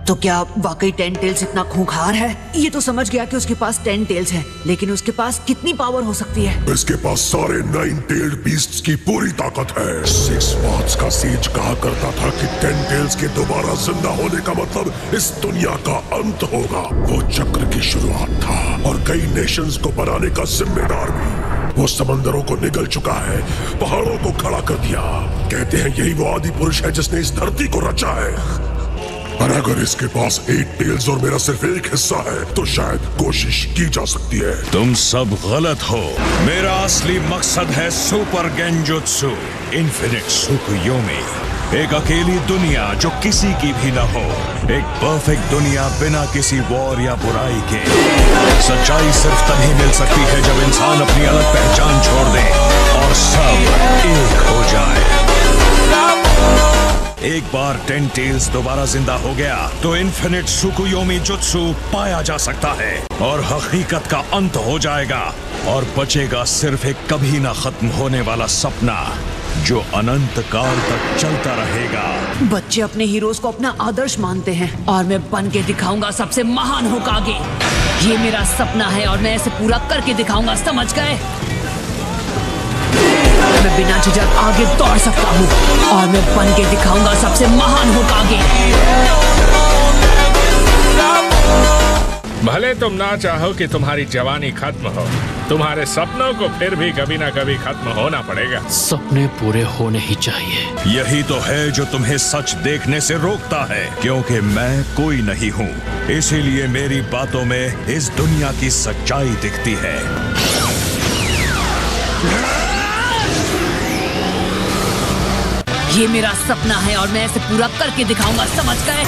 तो क्या वाकई 10 टेल्स इतना खूंखार है? ये तो समझ गया कि उसके पास 10 टेल्स हैं, लेकिन उसके पास कितनी पावर हो सकती है? इसके पास सारे 9 टेल्ड बीस्ट्स की पूरी ताकत है। 6 पाथ्स का सेज कहा करता था कि 10 टेल्स के दोबारा जिंदा होने का मतलब इस दुनिया का अंत होगा। वो चक्र की शुरुआत था और कई नेशंस को बनाने का जिम्मेदार भी। वो समंदरों को निगल चुका है, पहाड़ों को खड़ा कर दिया। कहते हैं यही वो आदि पुरुष है जिसने इस धरती को रचा है। और अगर इसके पास 8 टेल्स और मेरा सिर्फ एक हिस्सा है तो शायद कोशिश की जा सकती है। तुम सब गलत हो। मेरा असली मकसद है सुपर गेंजुत्सु, इन्फिनिट सुकुयोमी। एक अकेली दुनिया जो किसी की भी न हो, एक परफेक्ट दुनिया बिना किसी वॉर या बुराई के। सच्चाई सिर्फ तभी मिल सकती है जब इंसान अपनी अलग पहचान छोड़ दे और सब एक हो जाए। एक बार 10 टेल्स दोबारा जिंदा हो गया तो इन्फिनिट सुकुयोमी जुत्सु पाया जा सकता है और हकीकत का अंत हो जाएगा और बचेगा सिर्फ एक कभी ना खत्म होने वाला सपना जो अनंत काल तक चलता रहेगा। बच्चे अपने हीरोज को अपना आदर्श मानते हैं और मैं बन के दिखाऊंगा सबसे महान होकागे। ये मेरा सपना है और मैं इसे पूरा करके दिखाऊंगा, समझ गए? मैं बिना झिझक आगे दौड़ सकता हूँ और मैं बन के दिखाऊंगा सबसे महान होकागे। भले तुम ना चाहो कि तुम्हारी जवानी खत्म हो, तुम्हारे सपनों को फिर भी कभी ना कभी खत्म होना पड़ेगा। सपने पूरे होने ही चाहिए। यही तो है जो तुम्हें सच देखने से रोकता है, क्योंकि मैं कोई नहीं हूँ, इसीलिए मेरी बातों में इस दुनिया की सच्चाई दिखती है। ये मेरा सपना है और मैं इसे पूरा करके दिखाऊंगा, समझ गए?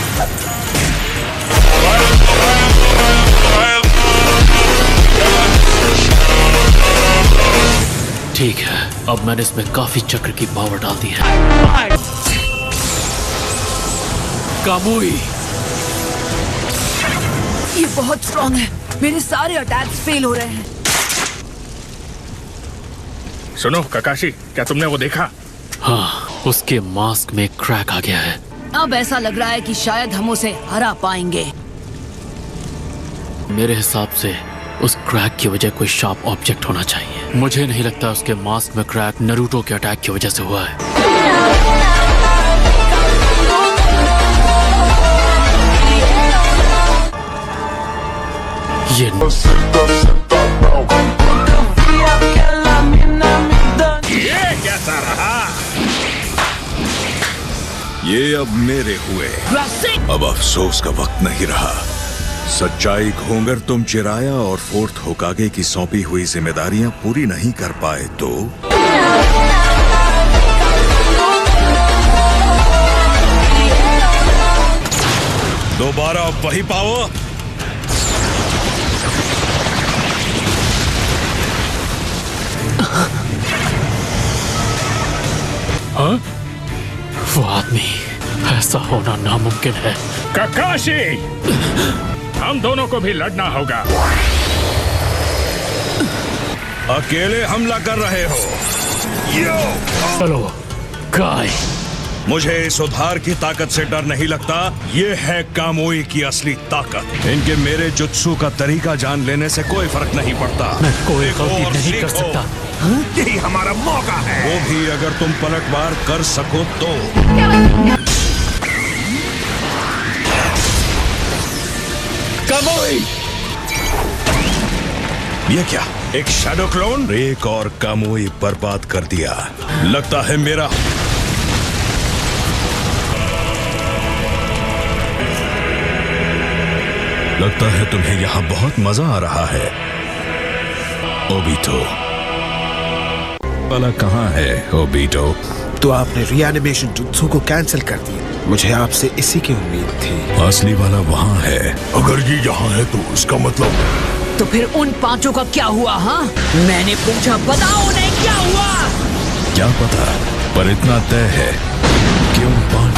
ठीक है, अब मैंने इसमें काफी चक्र की पावर डाल दी है। कामुई, ये बहुत स्ट्रॉन्ग है, मेरे सारे अटैक्स फेल हो रहे हैं। सुनो ककाशी, क्या तुमने वो देखा? हाँ, उसके मास्क में क्रैक आ गया है। अब ऐसा लग रहा है कि शायद हम उसे हरा पाएंगे। मेरे हिसाब से उस क्रैक की वजह कोई शार्प ऑब्जेक्ट होना चाहिए। मुझे नहीं लगता उसके मास्क में क्रैक नारुतो के अटैक की वजह से हुआ है। ये कैसा रहा? ये अब मेरे हुए। अब अफसोस का वक्त नहीं रहा। सच्चाई घोंगर तुम चिराया और फोर्थ होकागे की सौंपी हुई जिम्मेदारियां पूरी नहीं कर पाए तो दोबारा वही पाओ। हाँ? वो आदमी, ऐसा होना नामुमकिन है। ककाशी, हम दोनों को भी लड़ना होगा। अकेले हमला कर रहे हो? चलो, काय। मुझे इस उधार की ताकत से डर नहीं लगता। ये है कामुई की असली ताकत। इनके मेरे जुत्सु का तरीका जान लेने से कोई फर्क नहीं पड़ता। मैं कोई गलती नहीं कर सकता। यही हमारा मौका है। वो भी अगर तुम पलटवार कर सको तो। कामुई! ये क्या, एक शैडो क्लोन? एक और कामुई बर्बाद कर दिया। लगता है मेरा लगता है तुम्हें यहाँ बहुत मजा आ रहा है। ओबिटो वाला कहाँ है? ओबिटो, तो आपने रीएनिमेशन जुत्सु को कैंसिल कर दिया। मुझे आपसे इसी की उम्मीद थी। असली वाला वहाँ है। अगर ये यहाँ है तो उसका मतलब तो फिर उन 5 का क्या हुआ? हाँ, मैंने पूछा, बताओ उन्हें क्या हुआ? क्या पता, पर इतना तय है कि उन 5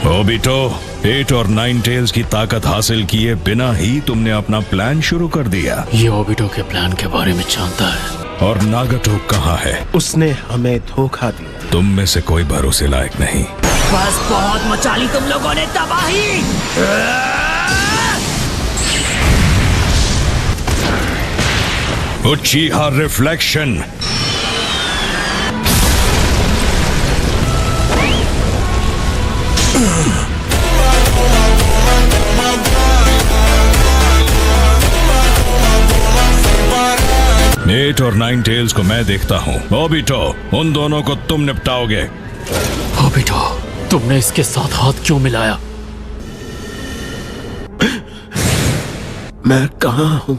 ओबिटो, 8 और 9 टेल्स की ताकत हासिल किए बिना ही तुमने अपना प्लान शुरू कर दिया। ये ओबिटो के प्लान के बारे में जानता है। और नागटो कहाँ है? उसने हमें धोखा दिया। तुम में से कोई भरोसे लायक नहीं। बस बहुत मचा ली तुम लोगों ने तबाही। उच्चीहा रिफ्लेक्शन। 8 और 9 टेल्स को मैं देखता हूँ। ओबिटो, उन दोनों को तुम निपटाओगे। ओबिटो, तुमने इसके साथ हाथ क्यों मिलाया? मैं कहाँ हूँ?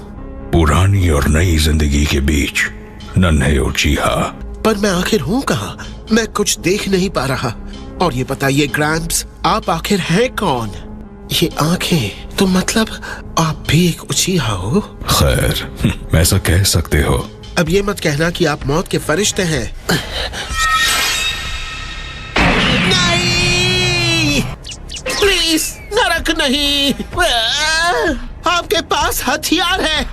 पुरानी और नई जिंदगी के बीच, नन्हे उचीहा। पर मैं आखिर हूँ कहाँ? मैं कुछ देख नहीं पा रहा। और ये बताइए ग्रैम्प्स, आप आखिर हैं कौन? ये आंखें, तो मतलब आप भी एक उचीहा हो? खैर, ऐसा कह सकते हो। अब ये मत कहना कि आप मौत के फरिश्ते हैं। नहीं, प्लीज नरक नहीं। आपके पास हथियार है,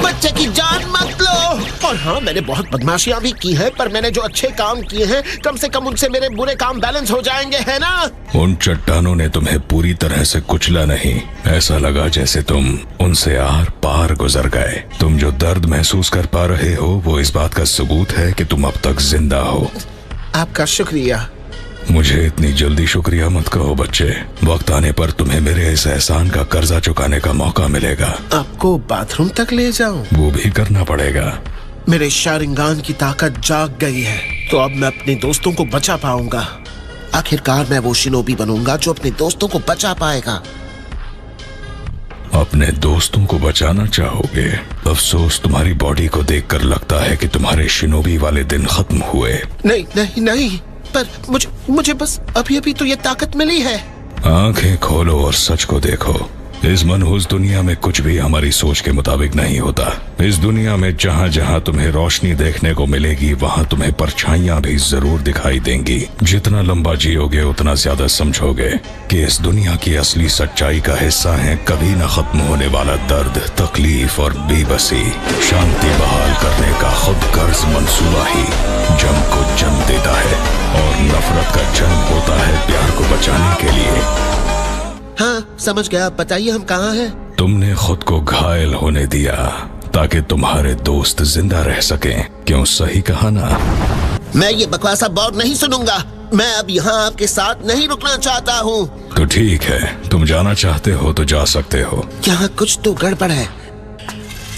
बच्चे की जान मत लो। और हाँ, मैंने बहुत बदमाशियां भी की हैं, पर मैंने जो अच्छे काम किए हैं, कम से कम उनसे मेरे बुरे काम बैलेंस हो जाएंगे, है ना? उन चट्टानों ने तुम्हें पूरी तरह से कुचला नहीं। ऐसा लगा जैसे तुम उनसे आर पार गुजर गए। तुम जो दर्द महसूस कर पा रहे हो, वो इस बात का सबूत है कि तुम अब तक जिंदा हो। आपका शुक्रिया। मुझे इतनी जल्दी शुक्रिया मत कहो बच्चे। वक्त आने पर तुम्हें मेरे इस एहसान का कर्जा चुकाने का मौका मिलेगा। आपको बाथरूम तक ले जाऊं? वो भी करना पड़ेगा। मेरे शारिंगान की ताकत जाग गई है, तो अब मैं अपने दोस्तों को बचा पाऊंगा। आखिरकार मैं वो शिनोबी बनूंगा जो अपने दोस्तों को बचा पाएगा। अपने दोस्तों को बचाना चाहोगे? अफसोस, तुम्हारी बॉडी को देखकर लगता है कि तुम्हारे शिनोबी वाले दिन खत्म हुए। नहीं नहीं नहीं, पर मुझे बस अभी अभी तो ये ताकत मिली है। आंखें खोलो और सच को देखो। इस मनहूस दुनिया में कुछ भी हमारी सोच के मुताबिक नहीं होता। इस दुनिया में जहाँ जहाँ तुम्हें रोशनी देखने को मिलेगी, वहाँ तुम्हें परछाइयाँ भी जरूर दिखाई देंगी। जितना लंबा जियोगे उतना ज्यादा समझोगे कि इस दुनिया की असली सच्चाई का हिस्सा है कभी न खत्म होने वाला दर्द, तकलीफ और बेबसी। शांति बहाल करने का खुद गर्ज मंसूबा ही जंग को जन्म देता है, और नफरत का जन्म होता है प्यार को बचाने के लिए। हाँ, समझ गया। बताइए हम कहाँ हैं? तुमने खुद को घायल होने दिया ताकि तुम्हारे दोस्त जिंदा रह सकें। क्यों, सही कहा ना? मैं ये बकवास अब और नहीं सुनूंगा। मैं अब यहाँ आपके साथ नहीं रुकना चाहता हूँ। तो ठीक है, तुम जाना चाहते हो तो जा सकते हो। यहाँ कुछ तो गड़बड़ है।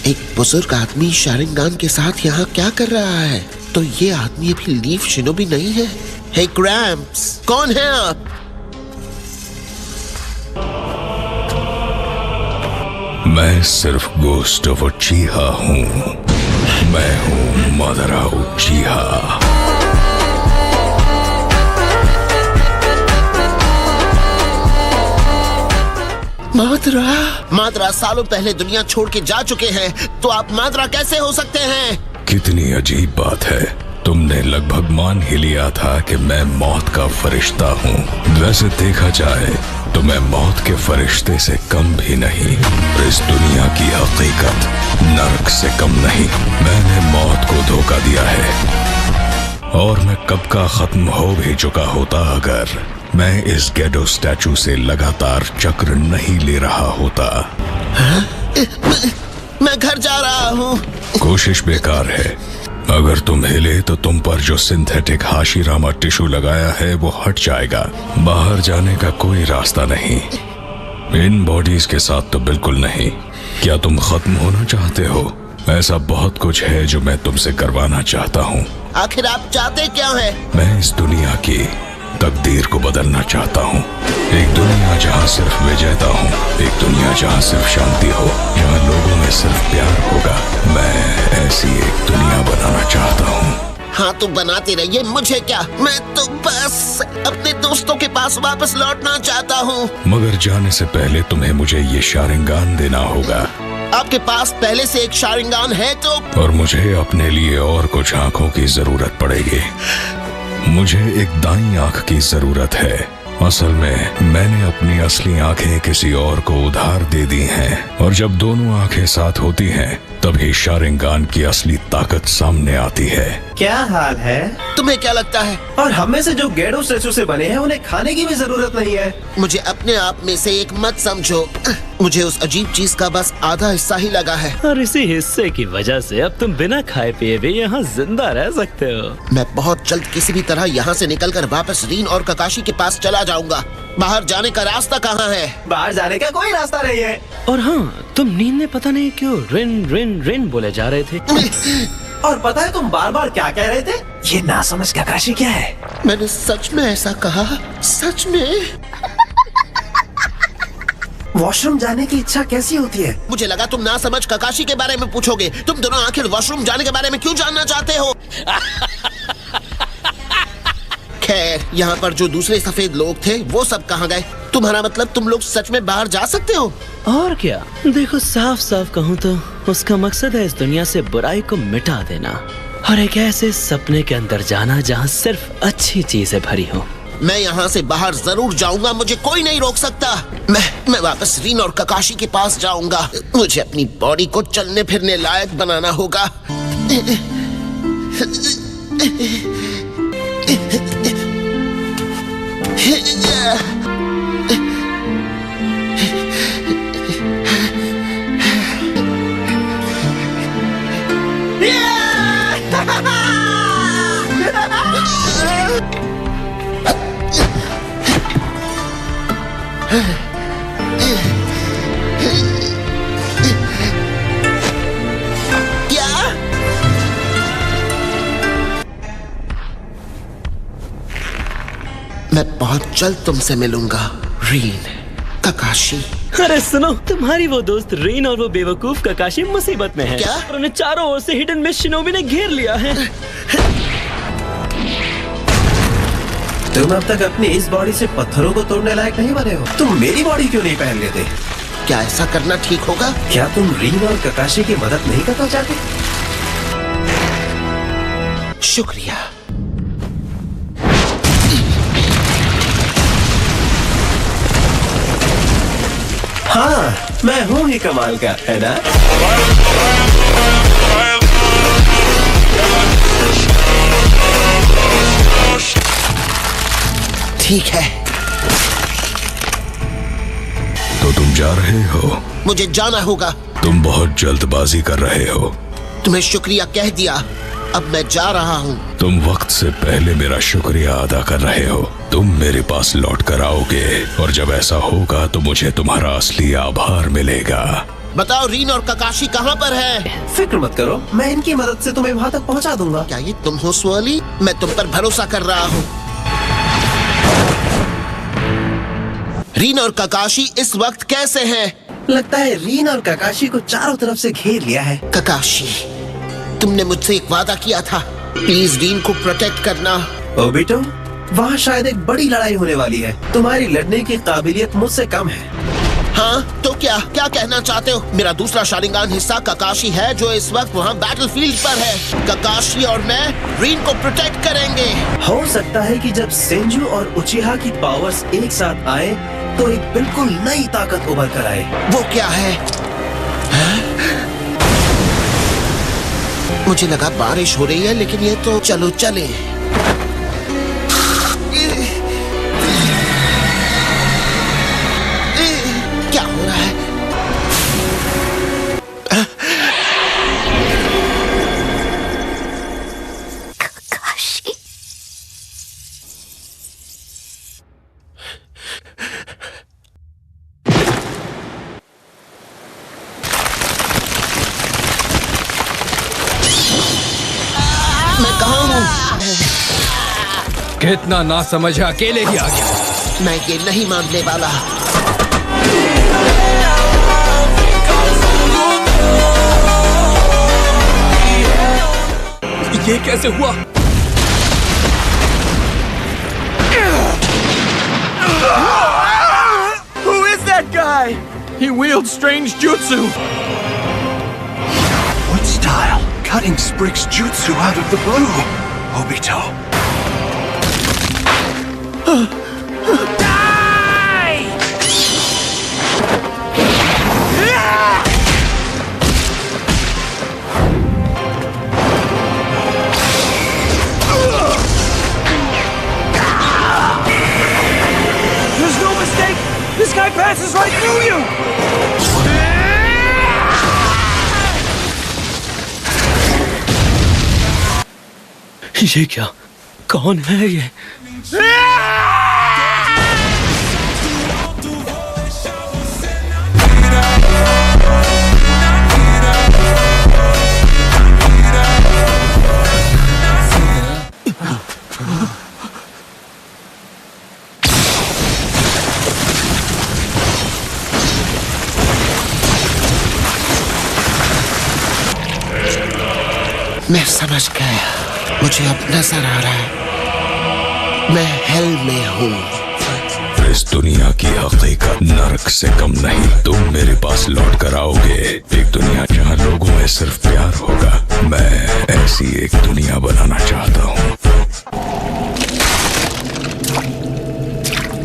एक बुजुर्ग आदमी शारिंगान के साथ यहाँ क्या कर रहा है? तो ये आदमी अभी लीफ शिनोबी नहीं है। हे ग्रैम्प्स, कौन है आप? मैं सिर्फ गोस्ट ऑफ उचीहा हूँ। मैं हूँ मादरा उचीहा। मादरा सालों पहले दुनिया छोड़ के जा चुके हैं, तो आप मादरा कैसे हो सकते हैं? कितनी अजीब बात है। तुमने लगभग मान ही लिया था कि मैं मौत का फरिश्ता हूँ। वैसे देखा जाए तो मैं मौत के फरिश्ते से कम भी नहीं। इस दुनिया की हकीकत नर्क से कम नहीं। मैंने मौत को धोखा दिया है, और मैं कब का खत्म हो भी चुका होता अगर मैं इस गेडो स्टैचू से लगातार चक्र नहीं ले रहा होता। मैं घर जा रहा हूँ। कोशिश बेकार है। अगर तुम हिले तो तुम पर जो सिंथेटिक हाशिरामा टिश्यू लगाया है वो हट जाएगा। बाहर जाने का कोई रास्ता नहीं। इन बॉडीज के साथ तो बिल्कुल नहीं। क्या तुम खत्म होना चाहते हो? ऐसा बहुत कुछ है जो मैं तुमसे करवाना चाहता हूँ। आखिर आप चाहते क्या है? मैं इस दुनिया की तकदीर को बदलना चाहता हूँ। एक दुनिया जहाँ सिर्फ विजेता हूँ, एक दुनिया जहाँ सिर्फ शांति हो, जहाँ लोगों में सिर्फ प्यार होगा। मैं ऐसी एक दुनिया बनाना चाहता हूँ। हाँ, तो बनाते रहिए, मुझे क्या। मैं तो बस अपने दोस्तों के पास वापस लौटना चाहता हूँ। मगर जाने से पहले तुम्हें मुझे ये शारिंगान देना होगा। आपके पास पहले से एक शारिंगान है तो? और मुझे अपने लिए और कुछ आंखों की जरूरत पड़ेगी। मुझे एक दाईं आंख की जरूरत है। असल में मैंने अपनी असली आंखें किसी और को उधार दे दी हैं, और जब दोनों आंखें साथ होती हैं तभी शारिंगान की असली ताकत सामने आती है। क्या हाल है? तुम्हें क्या लगता है? और हम में से जो गेडो स्टैचू से बने हैं उन्हें खाने की भी जरूरत नहीं है। मुझे अपने आप में से एक मत समझो। मुझे उस अजीब चीज का बस आधा हिस्सा ही लगा है, और इसी हिस्से की वजह से अब तुम बिना खाए पिए भी यहाँ जिंदा रह सकते हो। मैं बहुत जल्द किसी भी तरह यहाँ से निकलकर वापस रीन और ककाशी के पास चला जाऊंगा। बाहर जाने का रास्ता कहाँ है? बाहर जाने का कोई रास्ता नहीं है। और हाँ, तुम नींद में पता नहीं क्यों रिन रिन रिन बोले जा रहे थे। और पता है तुम बार बार क्या कह रहे थे? ये ना समझ ककाशी क्या है? मैंने सच में ऐसा कहा? सच में? वॉशरूम जाने की इच्छा कैसी होती है? मुझे लगा तुम ना समझ ककाशी के बारे में पूछोगे। तुम दोनों आखिर वॉशरूम जाने के बारे में क्यों जानना चाहते हो? खैर, यहाँ पर जो दूसरे सफेद लोग थे वो सब कहाँ गए? तुम्हारा मतलब तुम लोग सच में बाहर जा सकते हो? और क्या, देखो साफ साफ कहूँ तो उसका मकसद है इस दुनिया से बुराई को मिटा देना और एक ऐसे सपने के अंदर जाना जहाँ सिर्फ अच्छी चीजें भरी हो। मैं यहाँ से बाहर जरूर जाऊंगा, मुझे कोई नहीं रोक सकता। मैं वापस रीन और ककाशी के पास जाऊंगा। मुझे अपनी बॉडी को चलने फिरने लायक बनाना होगा। क्या? मैं बहुत जल्द तुमसे मिलूंगा, रीन, ककाशी। अरे सुनो, तुम्हारी वो दोस्त रीन और वो बेवकूफ ककाशी मुसीबत में है। क्या? और उन्हें चारों ओर से हिडन में शिनोबी ने घेर लिया है। तुम अब तक अपनी इस बॉडी से पत्थरों को तोड़ने लायक नहीं बने हो। तुम मेरी बॉडी क्यों नहीं पहन लेते? क्या ऐसा करना ठीक होगा? क्या तुम रीन और ककाशी की मदद नहीं करना चाहते? शुक्रिया। हाँ, मैं हूँ ही कमाल का, है ना? ठीक है। तो तुम जा रहे हो? मुझे जाना होगा। तुम बहुत जल्दबाजी कर रहे हो। तुम्हें शुक्रिया कह दिया, अब मैं जा रहा हूँ। तुम वक्त से पहले मेरा शुक्रिया अदा कर रहे हो। तुम मेरे पास लौट कर आओगे और जब ऐसा होगा तो मुझे तुम्हारा असली आभार मिलेगा। बताओ रीन और ककाशी कहाँ पर है? फिक्र मत करो, मैं इनकी मदद से तुम्हें वहाँ तक पहुँचा दूंगा। क्या ये तुम हो स्वली? मैं तुम पर भरोसा कर रहा हूँ। रीन और ककाशी इस वक्त कैसे हैं? लगता है रीन और ककाशी को चारों तरफ से घेर लिया है। ककाशी, तुमने मुझसे एक वादा किया था, प्लीज रीन को प्रोटेक्ट करना। ओबिटो, वहाँ शायद एक बड़ी लड़ाई होने वाली है। तुम्हारी लड़ने की काबिलियत मुझसे कम है। हाँ तो क्या कहना चाहते हो? मेरा दूसरा शारिंगान हिस्सा ककाशी है जो इस वक्त वहाँ बैटलफील्ड पर है। ककाशी और मैं रीन को प्रोटेक्ट करेंगे। हो सकता है कि जब सेंजू और उचिहा की पावर्स एक साथ आए तो एक बिल्कुल नई ताकत उभर कर आए। वो क्या है? मुझे लगा बारिश हो रही है, लेकिन ये तो चलो चले। क्या हो रहा है? ककाशी, मैं कहाँ हूँ? कितना ना समझ अकेले ही आ गया। मैं ये नहीं मानने वाला। ये कैसे हुआ? Who is that guy? He wields strange jutsu. What style? Cutting Sprick's jutsu out of the blue. Obito. There's no mistake. This guy passes right through you. ये क्या? कौन है ये? मैं समझ गया। मुझे अब नजर आ रहा है मैं हेल में हूँ। इस दुनिया की हकीकत नरक से कम नहीं। तुम मेरे पास लौट कर आओगे। एक दुनिया जहाँ लोगों में सिर्फ प्यार होगा। मैं ऐसी एक दुनिया बनाना चाहता हूँ।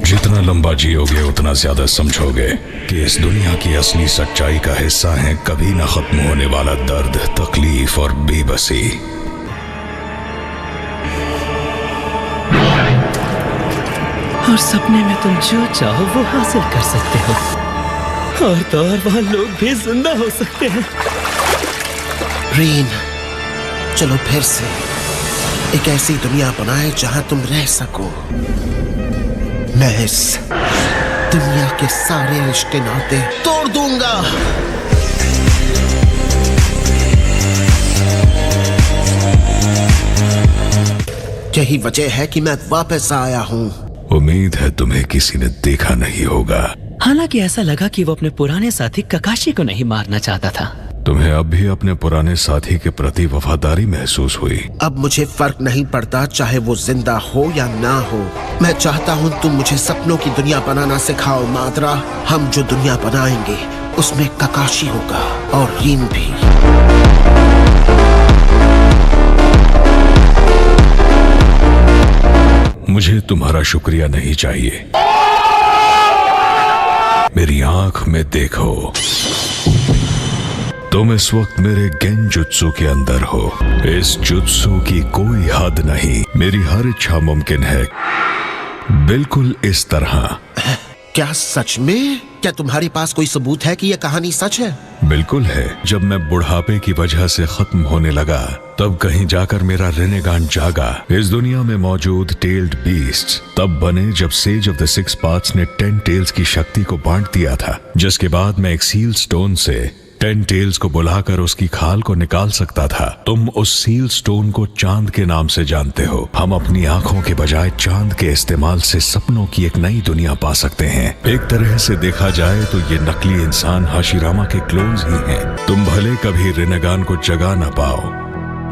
जितना लंबा जियोगे उतना ज्यादा समझोगे कि इस दुनिया की असली सच्चाई का हिस्सा है कभी न खत्म होने वाला दर्द, तकलीफ और बेबसी। और सपने में तुम जो चाहो वो हासिल कर सकते हो। और तो और वहाँ लोग भी जिंदा हो सकते हैं। रीन, चलो फिर से एक ऐसी दुनिया बनाए जहां तुम रह सको। मैं इस दुनिया के सारे रिश्ते नाते तोड़ दूंगा। यही वजह है कि मैं वापस आया हूँ। उम्मीद है तुम्हें किसी ने देखा नहीं होगा। हालांकि ऐसा लगा कि वो अपने पुराने साथी ककाशी को नहीं मारना चाहता था। तुम्हें अब भी अपने पुराने साथी के प्रति वफादारी महसूस हुई। अब मुझे फर्क नहीं पड़ता चाहे वो जिंदा हो या ना हो। मैं चाहता हूँ तुम मुझे सपनों की दुनिया बनाना सिखाओ माद्रा। हम जो दुनिया बनाएंगे उसमें ककाशी होगा और रीन भी। मुझे तुम्हारा शुक्रिया नहीं चाहिए। मेरी आंख में देखो। तुम इस वक्त मेरे गेंजुत्सु के अंदर हो। इस जुत्सु की कोई हद नहीं। मेरी हर इच्छा मुमकिन है, बिल्कुल इस तरह। क्या सच में? क्या तुम्हारे पास कोई सबूत है कि यह कहानी सच है? बिल्कुल है। जब मैं बुढ़ापे की वजह से खत्म होने लगा तब कहीं जाकर मेरा रेनेगान जागा। इस दुनिया में मौजूद टेल्ड बीस्ट्स तब बने जब sage of the six paths ने 10 टेल्स की शक्ति को बांट दिया था। जिसके बाद मैं एक सील स्टोन से 10 टेल्स को बुलाकर उसकी खाल को निकाल सकता था। तुम उस सील स्टोन को चांद के नाम से जानते हो। हम अपनी आंखों के बजाय चांद के इस्तेमाल से सपनों की एक नई दुनिया पा सकते हैं। एक तरह से देखा जाए तो ये नकली इंसान हाशिरामा के क्लोन्स ही हैं। तुम भले कभी रेनेगान को जगा ना पाओ,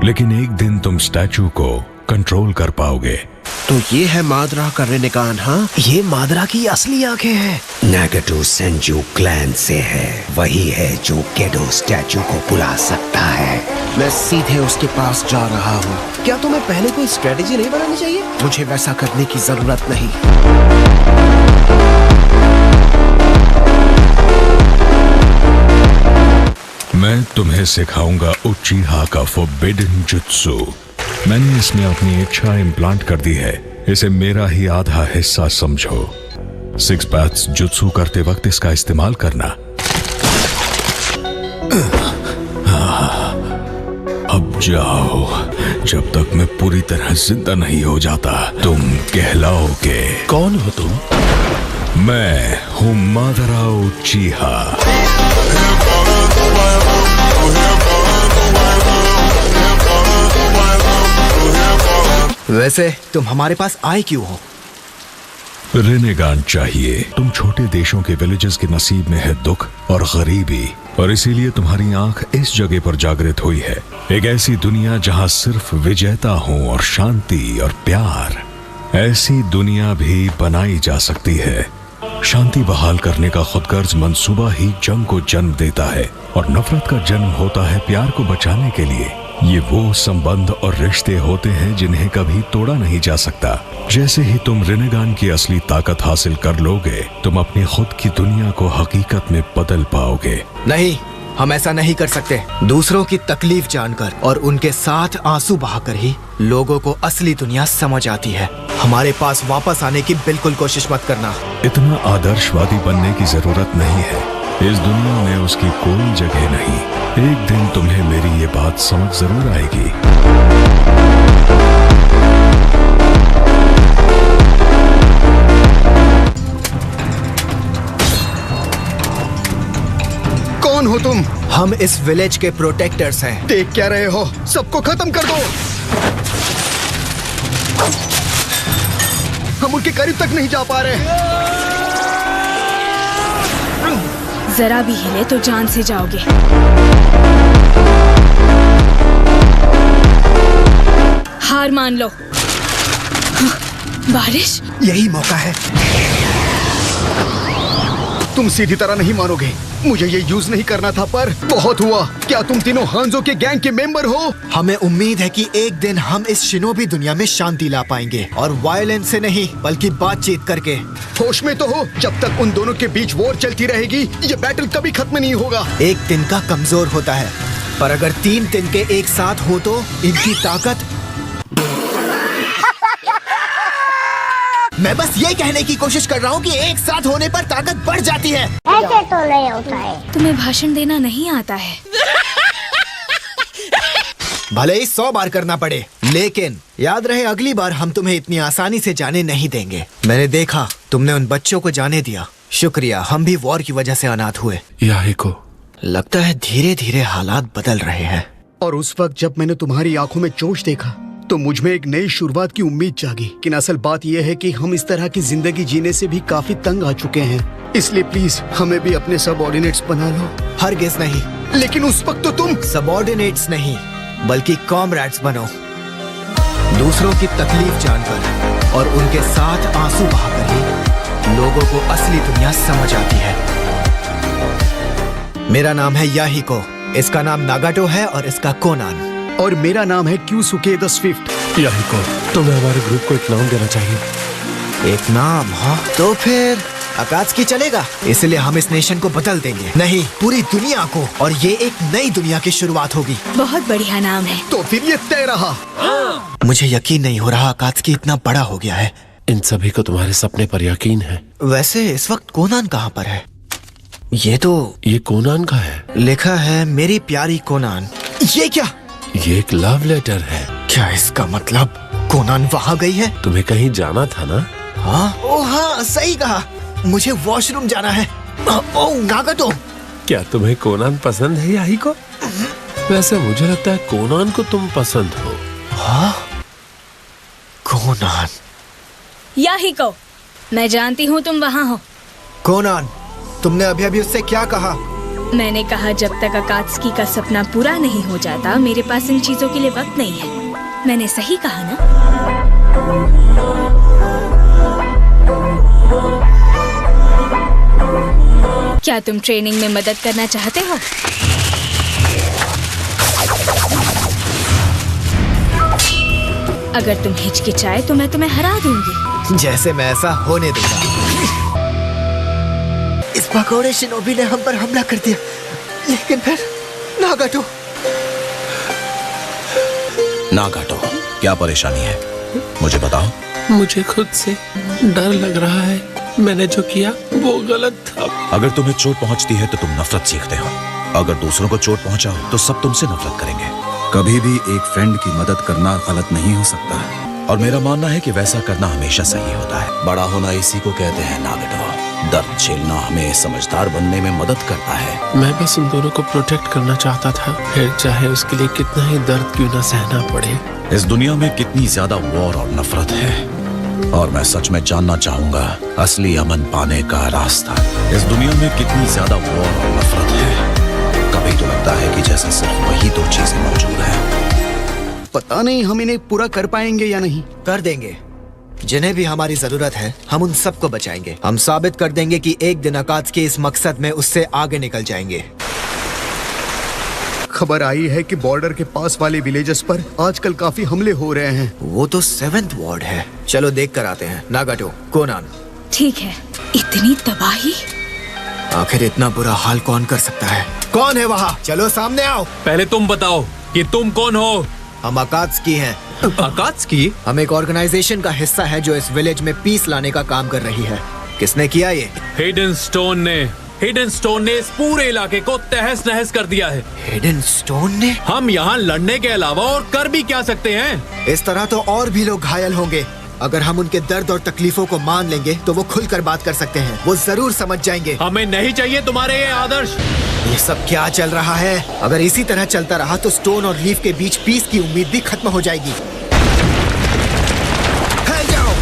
लेकिन एक दिन तुम स्टैचू को कंट्रोल कर पाओगे। तो ये है माद्रा का रेनेगान? हाँ, ये माद्रा की असली आंखें हैं। नागेटो सेंजू क्लैन से है। वही है जो गेडो स्टैचू को बुला सकता है। मैं सीधे उसके पास जा रहा हूँ। क्या तुम्हें पहले कोई स्ट्रेटेजी नहीं बनानी चाहिए? मुझे वैसा करने की जरूरत नहीं। मैं तुम्हें सिखाऊंगा उचिहा का फॉरबिडन जुत्सु। मैंने इसमें अपनी इच्छा इम्प्लांट कर दी है। इसे मेरा ही आधा हिस्सा समझो। 6 पाथ्स जुत्सु करते वक्त इसका इस्तेमाल करना। अब जाओ, जब तक मैं पूरी तरह जिंदा नहीं हो जाता। तुम कहलाओगे। कौन हो तुम? मैं हूँ मादरा उचिहा। वैसे तुम हमारे पास आए क्यों हो? रेनेगान चाहिए। तुम छोटे देशों के विलेजेस के नसीब में है दुख और गरीबी, और इसीलिए तुम्हारी आंख इस जगह पर जागृत हुई है। एक ऐसी दुनिया जहां सिर्फ विजेता हो और शांति और प्यार। ऐसी दुनिया भी बनाई जा सकती है। शांति बहाल करने का खुदगर्ज मंसूबा ही जंग को जन्म देता है, और नफरत का जन्म होता है प्यार को बचाने के लिए। ये वो संबंध और रिश्ते होते हैं जिन्हें कभी तोड़ा नहीं जा सकता। जैसे ही तुम रेनेगान की असली ताकत हासिल कर लोगे, तुम अपनी खुद की दुनिया को हकीकत में बदल पाओगे। नहीं, हम ऐसा नहीं कर सकते। दूसरों की तकलीफ जानकर और उनके साथ आंसू बहाकर ही लोगों को असली दुनिया समझ आती है। हमारे पास वापस आने की बिल्कुल कोशिश मत करना। इतना आदर्शवादी बनने की जरूरत नहीं है। इस दुनिया में उसकी कोई जगह नहीं। एक दिन तुम्हें मेरी ये बात समझ जरूर आएगी। कौन हो तुम? हम इस विलेज के प्रोटेक्टर्स हैं। देख क्या रहे हो? सबको खत्म कर दो। हम उनके करीब तक नहीं जा पा रहे। जरा भी हिले तो जान से जाओगे। हार मान लो। बारिश, यही मौका है। तुम सीधी तरह नहीं मानोगे, मुझे ये यूज नहीं करना था पर बहुत हुआ। क्या तुम तीनों हांजो के गैंग के मेंबर हो? हमें उम्मीद है कि एक दिन हम इस शिनोबी दुनिया में शांति ला पाएंगे, और वायलेंस से नहीं बल्कि बातचीत करके। होश में तो हो? जब तक उन दोनों के बीच वॉर चलती रहेगी ये बैटल कभी खत्म नहीं होगा। एक तिनका कमजोर होता है, पर अगर 3 तिनके एक साथ हो तो इनकी ताकत। मैं बस ये कहने की कोशिश कर रहा हूँ कि एक साथ होने पर ताकत बढ़ जाती है। ऐसे तो नहीं होता है। तुम्हें भाषण देना नहीं आता है। भले ही 100 बार करना पड़े, लेकिन याद रहे अगली बार हम तुम्हें इतनी आसानी से जाने नहीं देंगे। मैंने देखा तुमने उन बच्चों को जाने दिया, शुक्रिया। हम भी वॉर की वजह से अनाथ हुए। याहिको, लगता है धीरे धीरे हालात बदल रहे हैं। और उस वक्त जब मैंने तुम्हारी आंखों में जोश देखा तो मुझ में एक नई शुरुआत की उम्मीद जागी। लेकिन असल बात यह है कि हम इस तरह की जिंदगी जीने से भी काफी तंग आ चुके हैं। इसलिए प्लीज हमें भी अपने सबऑर्डिनेट्स बना लो। हरगिज नहीं। लेकिन उस वक्त तो तुम सबऑर्डिनेट्स नहीं बल्कि कॉमरेड्स बनो। दूसरों की तकलीफ जानकर और उनके साथ आंसू बहाकर ही लोगों को असली दुनिया समझ आती है। मेरा नाम है याहिको, इसका नाम नागाटो है और इसका कोनान। और मेरा नाम है क्यूसुके द स्विफ्ट। याहिको, तुम्हें हमारे ग्रुप को एक नाम देना चाहिए। एक नाम? हाँ, तो फिर अकात्सुकी चलेगा। इसलिए हम इस नेशन को बदल देंगे, नहीं पूरी दुनिया को, और ये एक नई दुनिया की शुरुआत होगी। बहुत बढ़िया नाम है। तो फिर ये तय रहा। मुझे यकीन नहीं हो रहा अकात्सुकी इतना बड़ा हो गया है। इन सभी को तुम्हारे सपने पर यकीन है। वैसे इस वक्त कोनान कहाँ पर है? ये कोनान का है। लिखा है मेरी प्यारी कोनान। ये क्या? ये एक लव लेटर है। क्या इसका मतलब कोनान वहाँ गई है? तुम्हें कहीं जाना था ना? हाँ, ओ हाँ, सही कहा। मुझे वॉशरूम जाना है। ओ नागाटो, क्या तुम्हें कोनान पसंद है याहिको? वैसे मुझे लगता है कोनान को तुम पसंद हो। हाँ, कोनान। याहिको, मैं जानती हूँ तुम वहाँ हो। कोनान, तुमने अभी अभी उससे क्या कहा? मैंने कहा जब तक अकात्सुकी का सपना पूरा नहीं हो जाता मेरे पास इन चीजों के लिए वक्त नहीं है। मैंने सही कहा ना? क्या तुम ट्रेनिंग में मदद करना चाहते हो? अगर तुम हिचकिचाए तो मैं तुम्हें हरा दूंगी। जैसे मैं ऐसा होने दूंगा। इस पकौड़े शिनोबी ने हम पर हमला कर दिया, लेकिन फिर नागाटो। नागाटो, क्या परेशानी है? मुझे बताओ। मुझे खुद से डर लग रहा है। मैंने जो किया वो गलत था। अगर तुम्हें चोट पहुंचती है तो तुम नफरत सीखते हो। अगर दूसरों को चोट पहुंचाओ तो सब तुमसे नफरत करेंगे। कभी भी एक फ्रेंड की मदद करना गलत नहीं हो सकता, और मेरा मानना है कि वैसा करना हमेशा सही होता है। बड़ा होना इसी को कहते हैं नागाटो। दर्द झेलना हमें समझदार बनने में मदद करता है। मैं बस उन दोनों को प्रोटेक्ट करना चाहता था, फिर चाहे उसके लिए कितना ही दर्द क्यों न सहना पड़े। इस दुनिया में कितनी ज्यादा वॉर और नफरत है, और मैं सच में जानना चाहूंगा असली अमन पाने का रास्ता। इस दुनिया में कितनी ज्यादा वॉर और नफरत है। कभी तो लगता है कि जैसे सिर्फ वही 2 चीजें मौजूद हैं। पता नहीं हम इन्हें पूरा कर पाएंगे या नहीं। कर देंगे। जिन्हें भी हमारी जरूरत है हम उन सबको बचाएंगे। हम साबित कर देंगे कि एक दिन अकात्सुकी इस मकसद में उससे आगे निकल जाएंगे। खबर आई है कि बॉर्डर के पास वाले विलेजेस पर आजकल काफी हमले हो रहे हैं। वो तो 7th वार्ड है। चलो देख कर आते हैं। नागाटो, कोनान। ठीक है। इतनी तबाही? आखिर इतना बुरा हाल कौन कर सकता है? कौन है वहाँ? चलो सामने आओ। पहले तुम बताओ कि तुम कौन हो? हम अकात्सुकी हैं। अकात्सुकी? हम एक ऑर्गेनाइजेशन का हिस्सा है जो इस विलेज में पीस लाने का काम कर रही है। किसने किया ये? हिडन स्टोन ने इस पूरे इलाके को तहस नहस कर दिया है। हिडन स्टोन ने? हम यहाँ लड़ने के अलावा और कर भी क्या सकते हैं? इस तरह तो और भी लोग घायल होंगे। अगर हम उनके दर्द और तकलीफों को मान लेंगे तो वो खुलकर बात कर सकते हैं। वो जरूर समझ जाएंगे। हमें नहीं चाहिए तुम्हारे ये आदर्श। ये सब क्या चल रहा है? अगर इसी तरह चलता रहा तो स्टोन और लीफ के बीच पीस की उम्मीद भी खत्म हो जाएगी। फैल जाओ।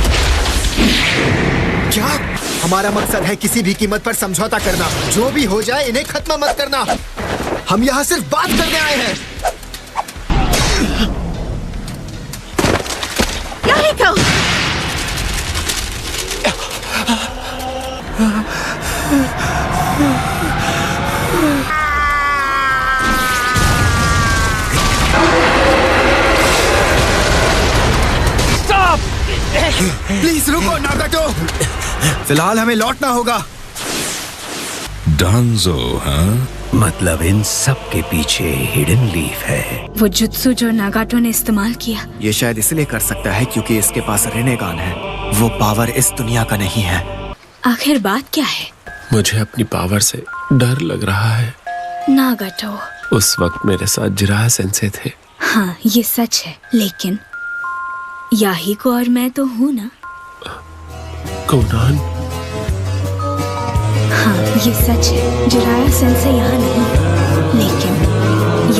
क्या? हमारा मकसद है किसी भी कीमत पर समझौता करना। जो भी हो जाए इन्हें खत्म मत करना। हम यहाँ सिर्फ बात करने आए हैं। प्लीज रुको नागाटो। फिलहाल हमें लौटना होगा। डांजो, हाँ? मतलब इन सब के पीछे हिडन लीफ है। वो जुत्सु जो नागाटो ने इस्तेमाल किया, ये शायद इसलिए कर सकता है क्योंकि इसके पास रेनेगान है। वो पावर इस दुनिया का नहीं है। आखिर बात क्या है? मुझे अपनी पावर से डर लग रहा है। नागाटो, उस वक्त मेरे साथ जिराहा सेंसे थे। हाँ ये सच है, लेकिन याहिको और मैं तो हूँ ना। कोनान, हाँ ये सच है, जिराहा सेंसे यहाँ नहीं, लेकिन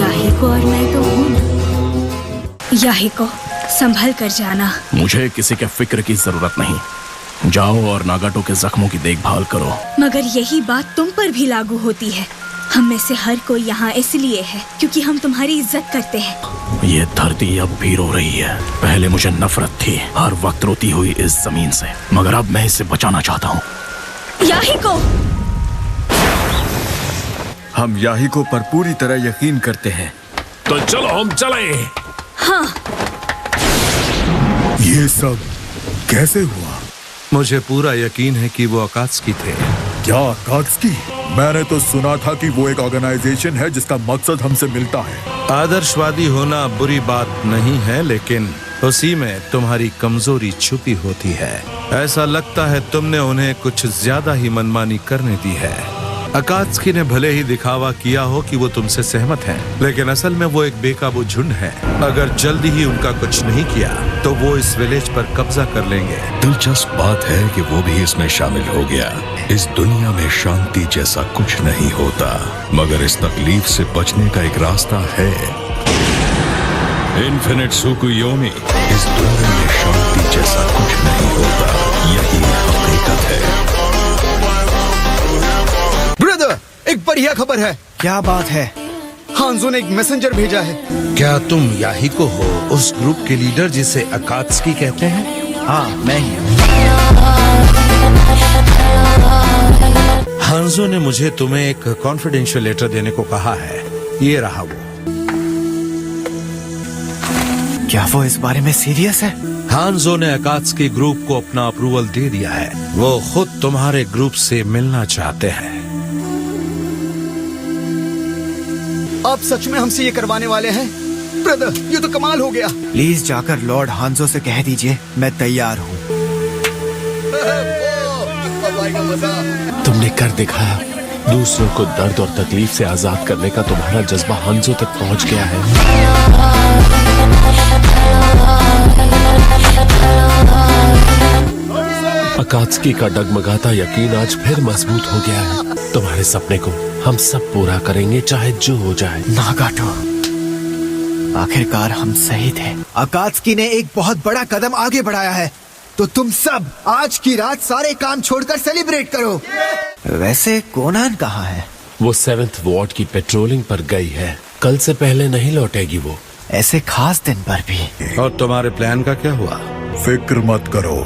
याहिको और मैं तो हूँ ना। याहिको, संभल कर जाना। मुझे किसी के फिक्र की जरूरत नहीं। जाओ और नागाटो के जख्मों की देखभाल करो। मगर यही बात तुम पर भी लागू होती है। हम में से हर कोई यहाँ इसलिए है क्योंकि हम तुम्हारी इज्जत करते हैं। ये धरती अब भी रो रही है। पहले मुझे नफरत थी, हर वक्त रोती हुई इस जमीन से, मगर अब मैं इसे बचाना चाहता हूँ। याहिको, हम याहिको पर पूरी तरह यकीन करते हैं। तो चलो हम चलें। हाँ। ये सब कैसे हुआ? मुझे पूरा यकीन है कि वो अकात्सुकी थे। क्या अकात्सुकी? मैंने तो सुना था कि वो एक ऑर्गेनाइजेशन है जिसका मकसद हमसे मिलता है। आदर्शवादी होना बुरी बात नहीं है, लेकिन उसी में तुम्हारी कमजोरी छुपी होती है। ऐसा लगता है तुमने उन्हें कुछ ज्यादा ही मनमानी करने दी है। अकात्सुकी ने भले ही दिखावा किया हो कि वो तुमसे सहमत हैं, लेकिन असल में वो एक बेकाबू झुंड है। अगर जल्दी ही उनका कुछ नहीं किया तो वो इस विलेज पर कब्जा कर लेंगे। दिलचस्प बात है कि वो भी इसमें शामिल हो गया। इस दुनिया में शांति जैसा कुछ नहीं होता, मगर इस तकलीफ से बचने का एक रास्ता है। इन्फिनिट सुकुयोमी, इस दुनिया में शांति जैसा कुछ नहीं होता, यही हकीकत है। ब्रदर, एक बढ़िया खबर है। क्या बात है? हांजो ने एक मैसेंजर भेजा है। क्या तुम याहिको हो, उस ग्रुप के लीडर जिसे अकात्सुकी कहते हैं? हाँ मैं ही हूँ। हांजो ने मुझे तुम्हें एक कॉन्फिडेंशियल लेटर देने को कहा है। ये रहा वो। क्या वो इस बारे में सीरियस है? हांजो ने अकात्सुकी ग्रुप को अपना अप्रूवल दे दिया है। वो खुद तुम्हारे ग्रुप से मिलना चाहते हैं। आप सच में हमसे ये करवाने वाले हैं? ब्रदर, ये तो कमाल हो गया। प्लीज जाकर लॉर्ड हांजो से कह दीजिए मैं तैयार हूँ। तुमने कर दिखाया। दूसरों को दर्द और तकलीफ से आजाद करने का तुम्हारा जज्बा हांजो तक पहुँच गया है। अकात्सुकी का डगमगाता यकीन आज फिर मजबूत हो गया है। तुम्हारे सपने को हम सब पूरा करेंगे, चाहे जो हो जाए। नागाटो, आखिरकार हम सही थे। अकात्सुकी ने एक बहुत बड़ा कदम आगे बढ़ाया है, तो तुम सब आज की रात सारे काम छोड़कर सेलिब्रेट करो। वैसे कोनान कहाँ है? वो 7th वार्ड की पेट्रोलिंग पर गई है। कल से पहले नहीं लौटेगी वो। ऐसे खास दिन पर भी। और तुम्हारे प्लान का क्या हुआ? फिक्र मत करो।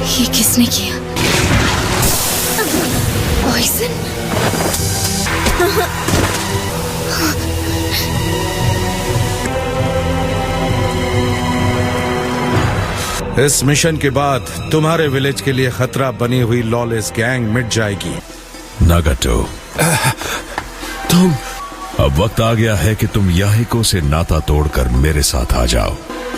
ये किसने किया? पॉइजन? इस मिशन के बाद तुम्हारे विलेज के लिए खतरा बनी हुई लॉलेस गैंग मिट जाएगी। नागाटो, तुम अब वक्त आ गया है कि तुम याहिको से नाता तोड़कर मेरे साथ आ जाओ।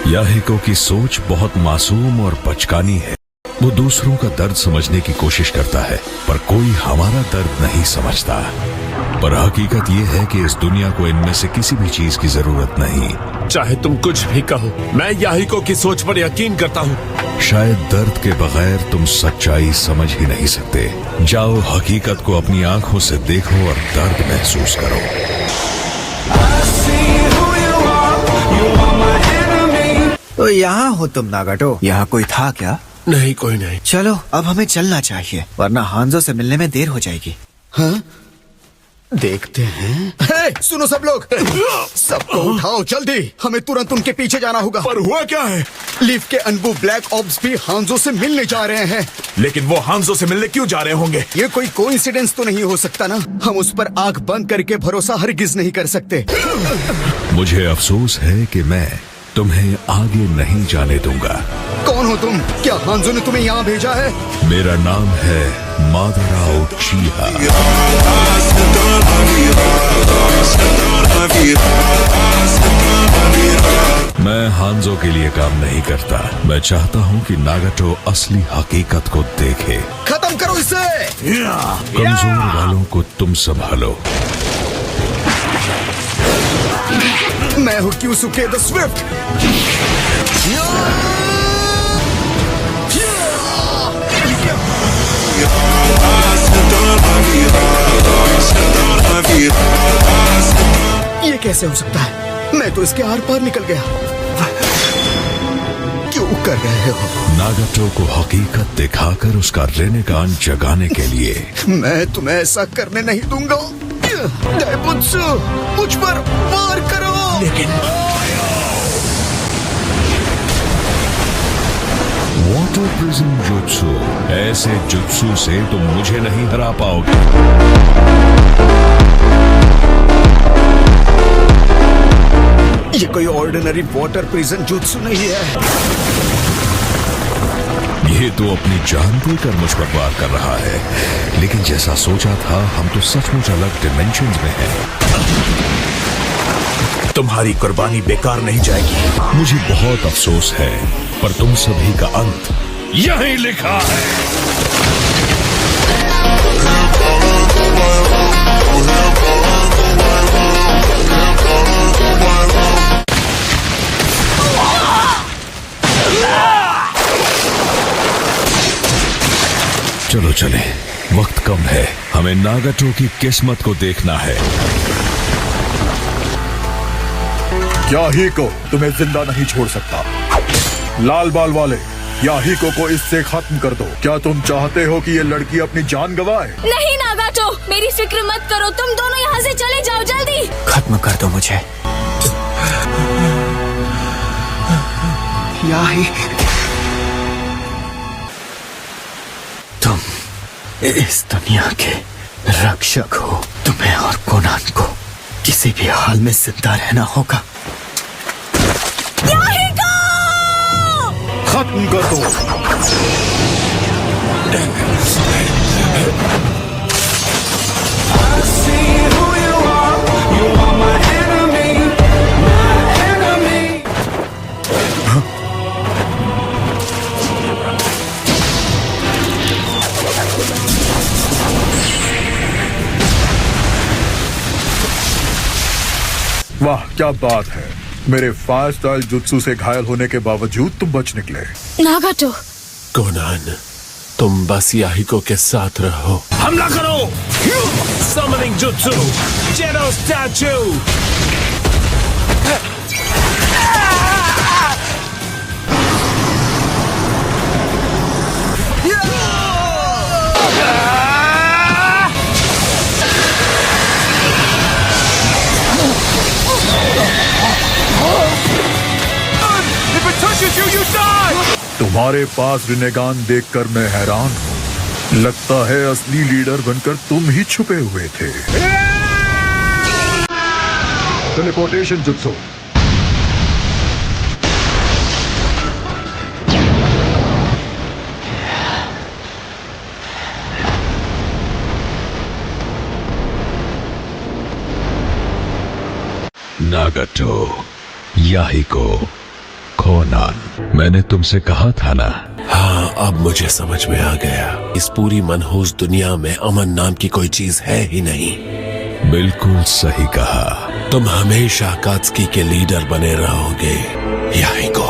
याहिको की सोच बहुत मासूम और बचकानी है। वो दूसरों का दर्द समझने की कोशिश करता है, पर कोई हमारा दर्द नहीं समझता। पर हकीकत ये है कि इस दुनिया को इनमें से किसी भी चीज की जरूरत नहीं। चाहे तुम कुछ भी कहो, मैं याहिको की सोच पर यकीन करता हूँ। शायद दर्द के बगैर तुम सच्चाई समझ ही नहीं सकते। जाओ, हकीकत को अपनी आंखों से देखो और दर्द महसूस करो। तो यहाँ हो तुम नागाटो? यहाँ कोई था क्या? नहीं, कोई नहीं। चलो अब हमें चलना चाहिए, वरना हांजो से मिलने में देर हो जाएगी। हाँ? देखते हैं। सुनो सब लोग, सबको उठाओ जल्दी, हमें तुरंत उनके पीछे जाना होगा। पर हुआ क्या है? लीफ के अनबू ब्लैक ऑप्स भी हांजो से मिलने जा रहे हैं। लेकिन वो हांजो से मिलने क्यों जा रहे होंगे? ये कोई कोइंसिडेंस तो नहीं हो सकता ना? हम उस पर आंख बंद करके भरोसा हरगिज नहीं कर सकते। मुझे अफसोस है कि मैं तुम्हें आगे नहीं जाने दूंगा। कौन हो तुम? क्या हांजो ने तुम्हें यहाँ भेजा है? मेरा नाम है मादरा उचिहा। मैं हांजो के लिए काम नहीं करता। मैं चाहता हूँ कि नागाटो असली हकीकत को देखे। खत्म करो इसे। कमजोर वालों को तुम संभालो। मैं हूँ क्यूसुके द स्विफ्ट। ये कैसे हो सकता है? मैं तो इसके आर पार निकल गया। क्यों कर रहे हो? नागाटो को हकीकत दिखाकर उसका रेनेगान जगाने के लिए। मैं तुम्हें ऐसा करने नहीं दूंगा। डाइबुत्सु, मुझ पर वार करो। लेकिन वाटर प्रिज्म जुत्सु, ऐसे जुत्सु से तुम मुझे नहीं हरा पाओगे। ये कोई ऑर्डिनरी वाटर प्रिजन जुत्सु नहीं है। ये तो अपनी जान देकर मुझ पर वार कर रहा है, लेकिन जैसा सोचा था हम तो सचमुच अलग डिमेंशंस में हैं। तुम्हारी कुर्बानी बेकार नहीं जाएगी। मुझे बहुत अफसोस है, पर तुम सभी का अंत यहीं लिखा है। चलो चले, वक्त कम है। हमें नागाटो की किस्मत को देखना है। याहीको तुम्हें जिंदा नहीं छोड़ सकता। लाल बाल वाले, याहीको को इससे खत्म कर दो। क्या तुम चाहते हो कि ये लड़की अपनी जान गंवाए? नहीं नागाटो, मेरी फिक्र मत करो। तुम दोनों यहाँ से चले जाओ जल्दी। खत्म कर दो मुझे। याही, तुम इस दुनिया के रक्षक हो। तुम्हें और कोनान को किसी भी हाल में जिंदा रहना होगा। खत्म कर दो। वाह, क्या बात है। मेरे फायर स्टाइल जुत्सु से घायल होने के बावजूद तुम बच निकले। नागाटो, कोनान, तुम बस याहीको के साथ रहो। हमला करो! Summoning Jutsu! Gedo Statue! तुम्हारे पास रिनेगान देखकर मैं हैरान हूँ। लगता है असली लीडर बनकर तुम ही छुपे हुए थे। Teleportation jutsu. नागाटो, याहीको, कोनान, मैंने तुमसे कहा था ना। हाँ, अब मुझे समझ में आ गया। इस पूरी मनहूस दुनिया में अमन नाम की कोई चीज है ही नहीं। बिल्कुल सही कहा। तुम हमेशा अकात्सुकी के लीडर बने रहोगे, याहीको।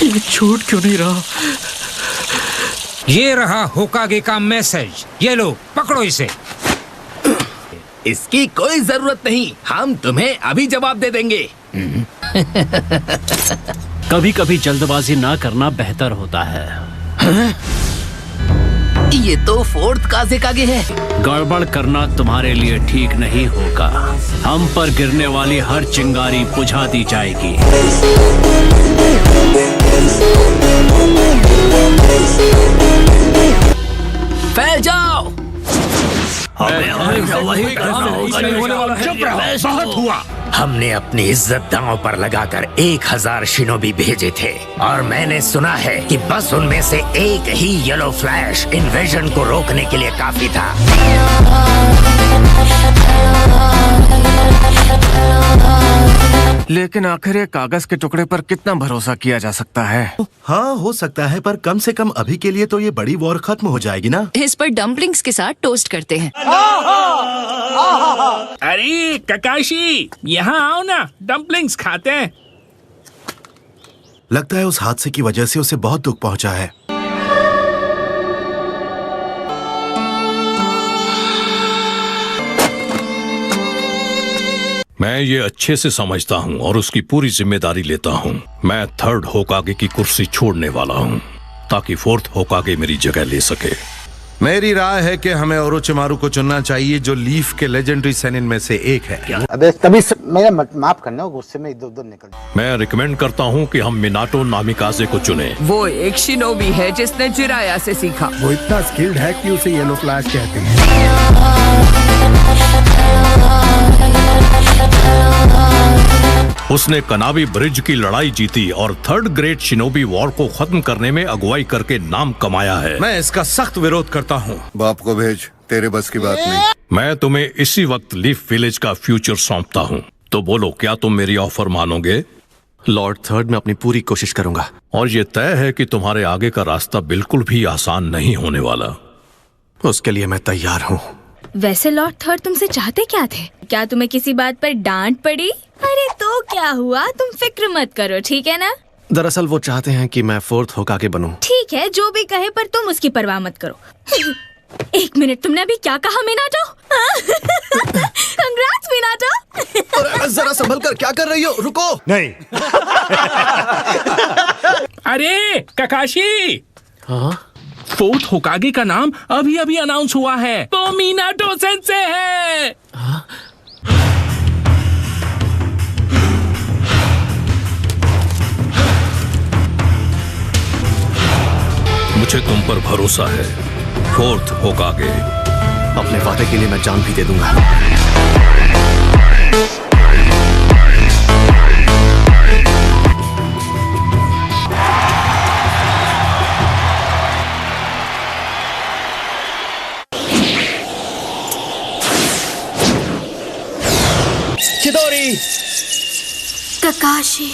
ये छूट क्यों नहीं रहा? ये रहा होकागे का मैसेज। ये लो, पकड़ो इसे। इसकी कोई जरूरत नहीं, हम तुम्हें अभी जवाब दे देंगे। कभी कभी जल्दबाजी ना करना बेहतर होता है। ये तो फोर्थ काज़ेकागे है। गड़बड़ करना तुम्हारे लिए ठीक नहीं होगा। हम पर गिरने वाली हर चिंगारी बुझा दी जाएगी। फैल जाओ। चुप रहो, बहुत हुआ। हमने अपनी इज्जत दांव पर लगाकर 1000 शिनोबी भेजे थे और मैंने सुना है कि बस उनमें से एक ही येलो फ्लैश इन्वेजन को रोकने के लिए काफी था। लेकिन आखिर एक कागज के टुकड़े पर कितना भरोसा किया जा सकता है? हाँ हो सकता है, पर कम से कम अभी के लिए तो ये बड़ी वॉर खत्म हो जाएगी ना। इस पर डम्पलिंग्स के साथ टोस्ट करते हैं। अरे ककाशी, यहाँ आओ ना, डम्पलिंग्स खाते हैं। लगता है उस हादसे की वजह से उसे बहुत दुख पहुंचा है। मैं ये अच्छे से समझता हूँ और उसकी पूरी जिम्मेदारी लेता हूँ। मैं थर्ड होकागे की कुर्सी छोड़ने वाला हूँ ताकि फोर्थ होकागे मेरी जगह ले सके। मेरी राय है कि हमें ओरोचिमारू को चुनना चाहिए, जो लीफ के लेजेंडरी सेनिन में से एक है। अबे तभी मेरा माफ करना, गुस्से में इधर उधर निकल। मैं रिकमेंड करता हूँ कि हम मिनाटो नामिकाजे को चुने। वो एक शिनोबी है जिसने जिराया से सीखा। वो इतना स्किल्ड है कि उसे येलो फ्लैश कहते हैं। उसने कनावी ब्रिज की लड़ाई जीती और थर्ड ग्रेट शिनोबी वॉर को खत्म करने में अगुवाई करके नाम कमाया है। मैं इसका सख्त विरोध करता हूँ। बाप को भेज, तेरे बस की बात नहीं। मैं तुम्हें इसी वक्त लीफ विलेज का फ्यूचर सौंपता हूँ, तो बोलो क्या तुम मेरी ऑफर मानोगे? लॉर्ड थर्ड, मैं अपनी पूरी कोशिश करूंगा। और ये तय है कि तुम्हारे आगे का रास्ता बिल्कुल भी आसान नहीं होने वाला। उसके लिए मैं तैयार हूँ। वैसे लॉर्ड थर्ड तुमसे चाहते क्या थे? क्या तुम्हें किसी बात पर डांट पड़ी? अरे तो क्या हुआ, तुम फिक्र मत करो, ठीक है ना? दरअसल वो चाहते हैं कि मैं फोर्थ होकागे बनूं। ठीक है, जो भी कहे, पर तुम उसकी परवाह मत करो। एक मिनट, तुमने अभी क्या कहा मिनाटो? Congrats Minato. जरा संभल कर, क्या कर रही हो? रुको। नहीं। अरे ककाशी, हाँ? फोर्थ होकागे का नाम अभी अभी अनाउंस हुआ है, तो मिनाटो सेंसे है। हाँ? मुझे तुम पर भरोसा है फोर्थ होकागे। अपने वादे के लिए मैं जान भी दे दूंगा। चिदोरी, ककाशी,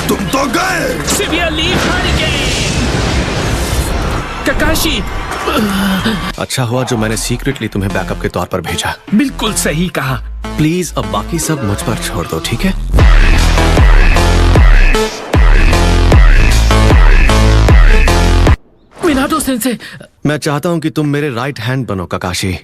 तुम तो गए। सिवियरली ककाशी। अच्छा हुआ जो मैंने सीक्रेटली तुम्हें बैकअप के तौर पर भेजा। बिल्कुल सही कहा। प्लीज अब बाकी सब मुझ पर छोड़ दो, ठीक है? मिनाटो सेंसे, मैं चाहता हूं कि तुम मेरे राइट हैंड बनो ककाशी।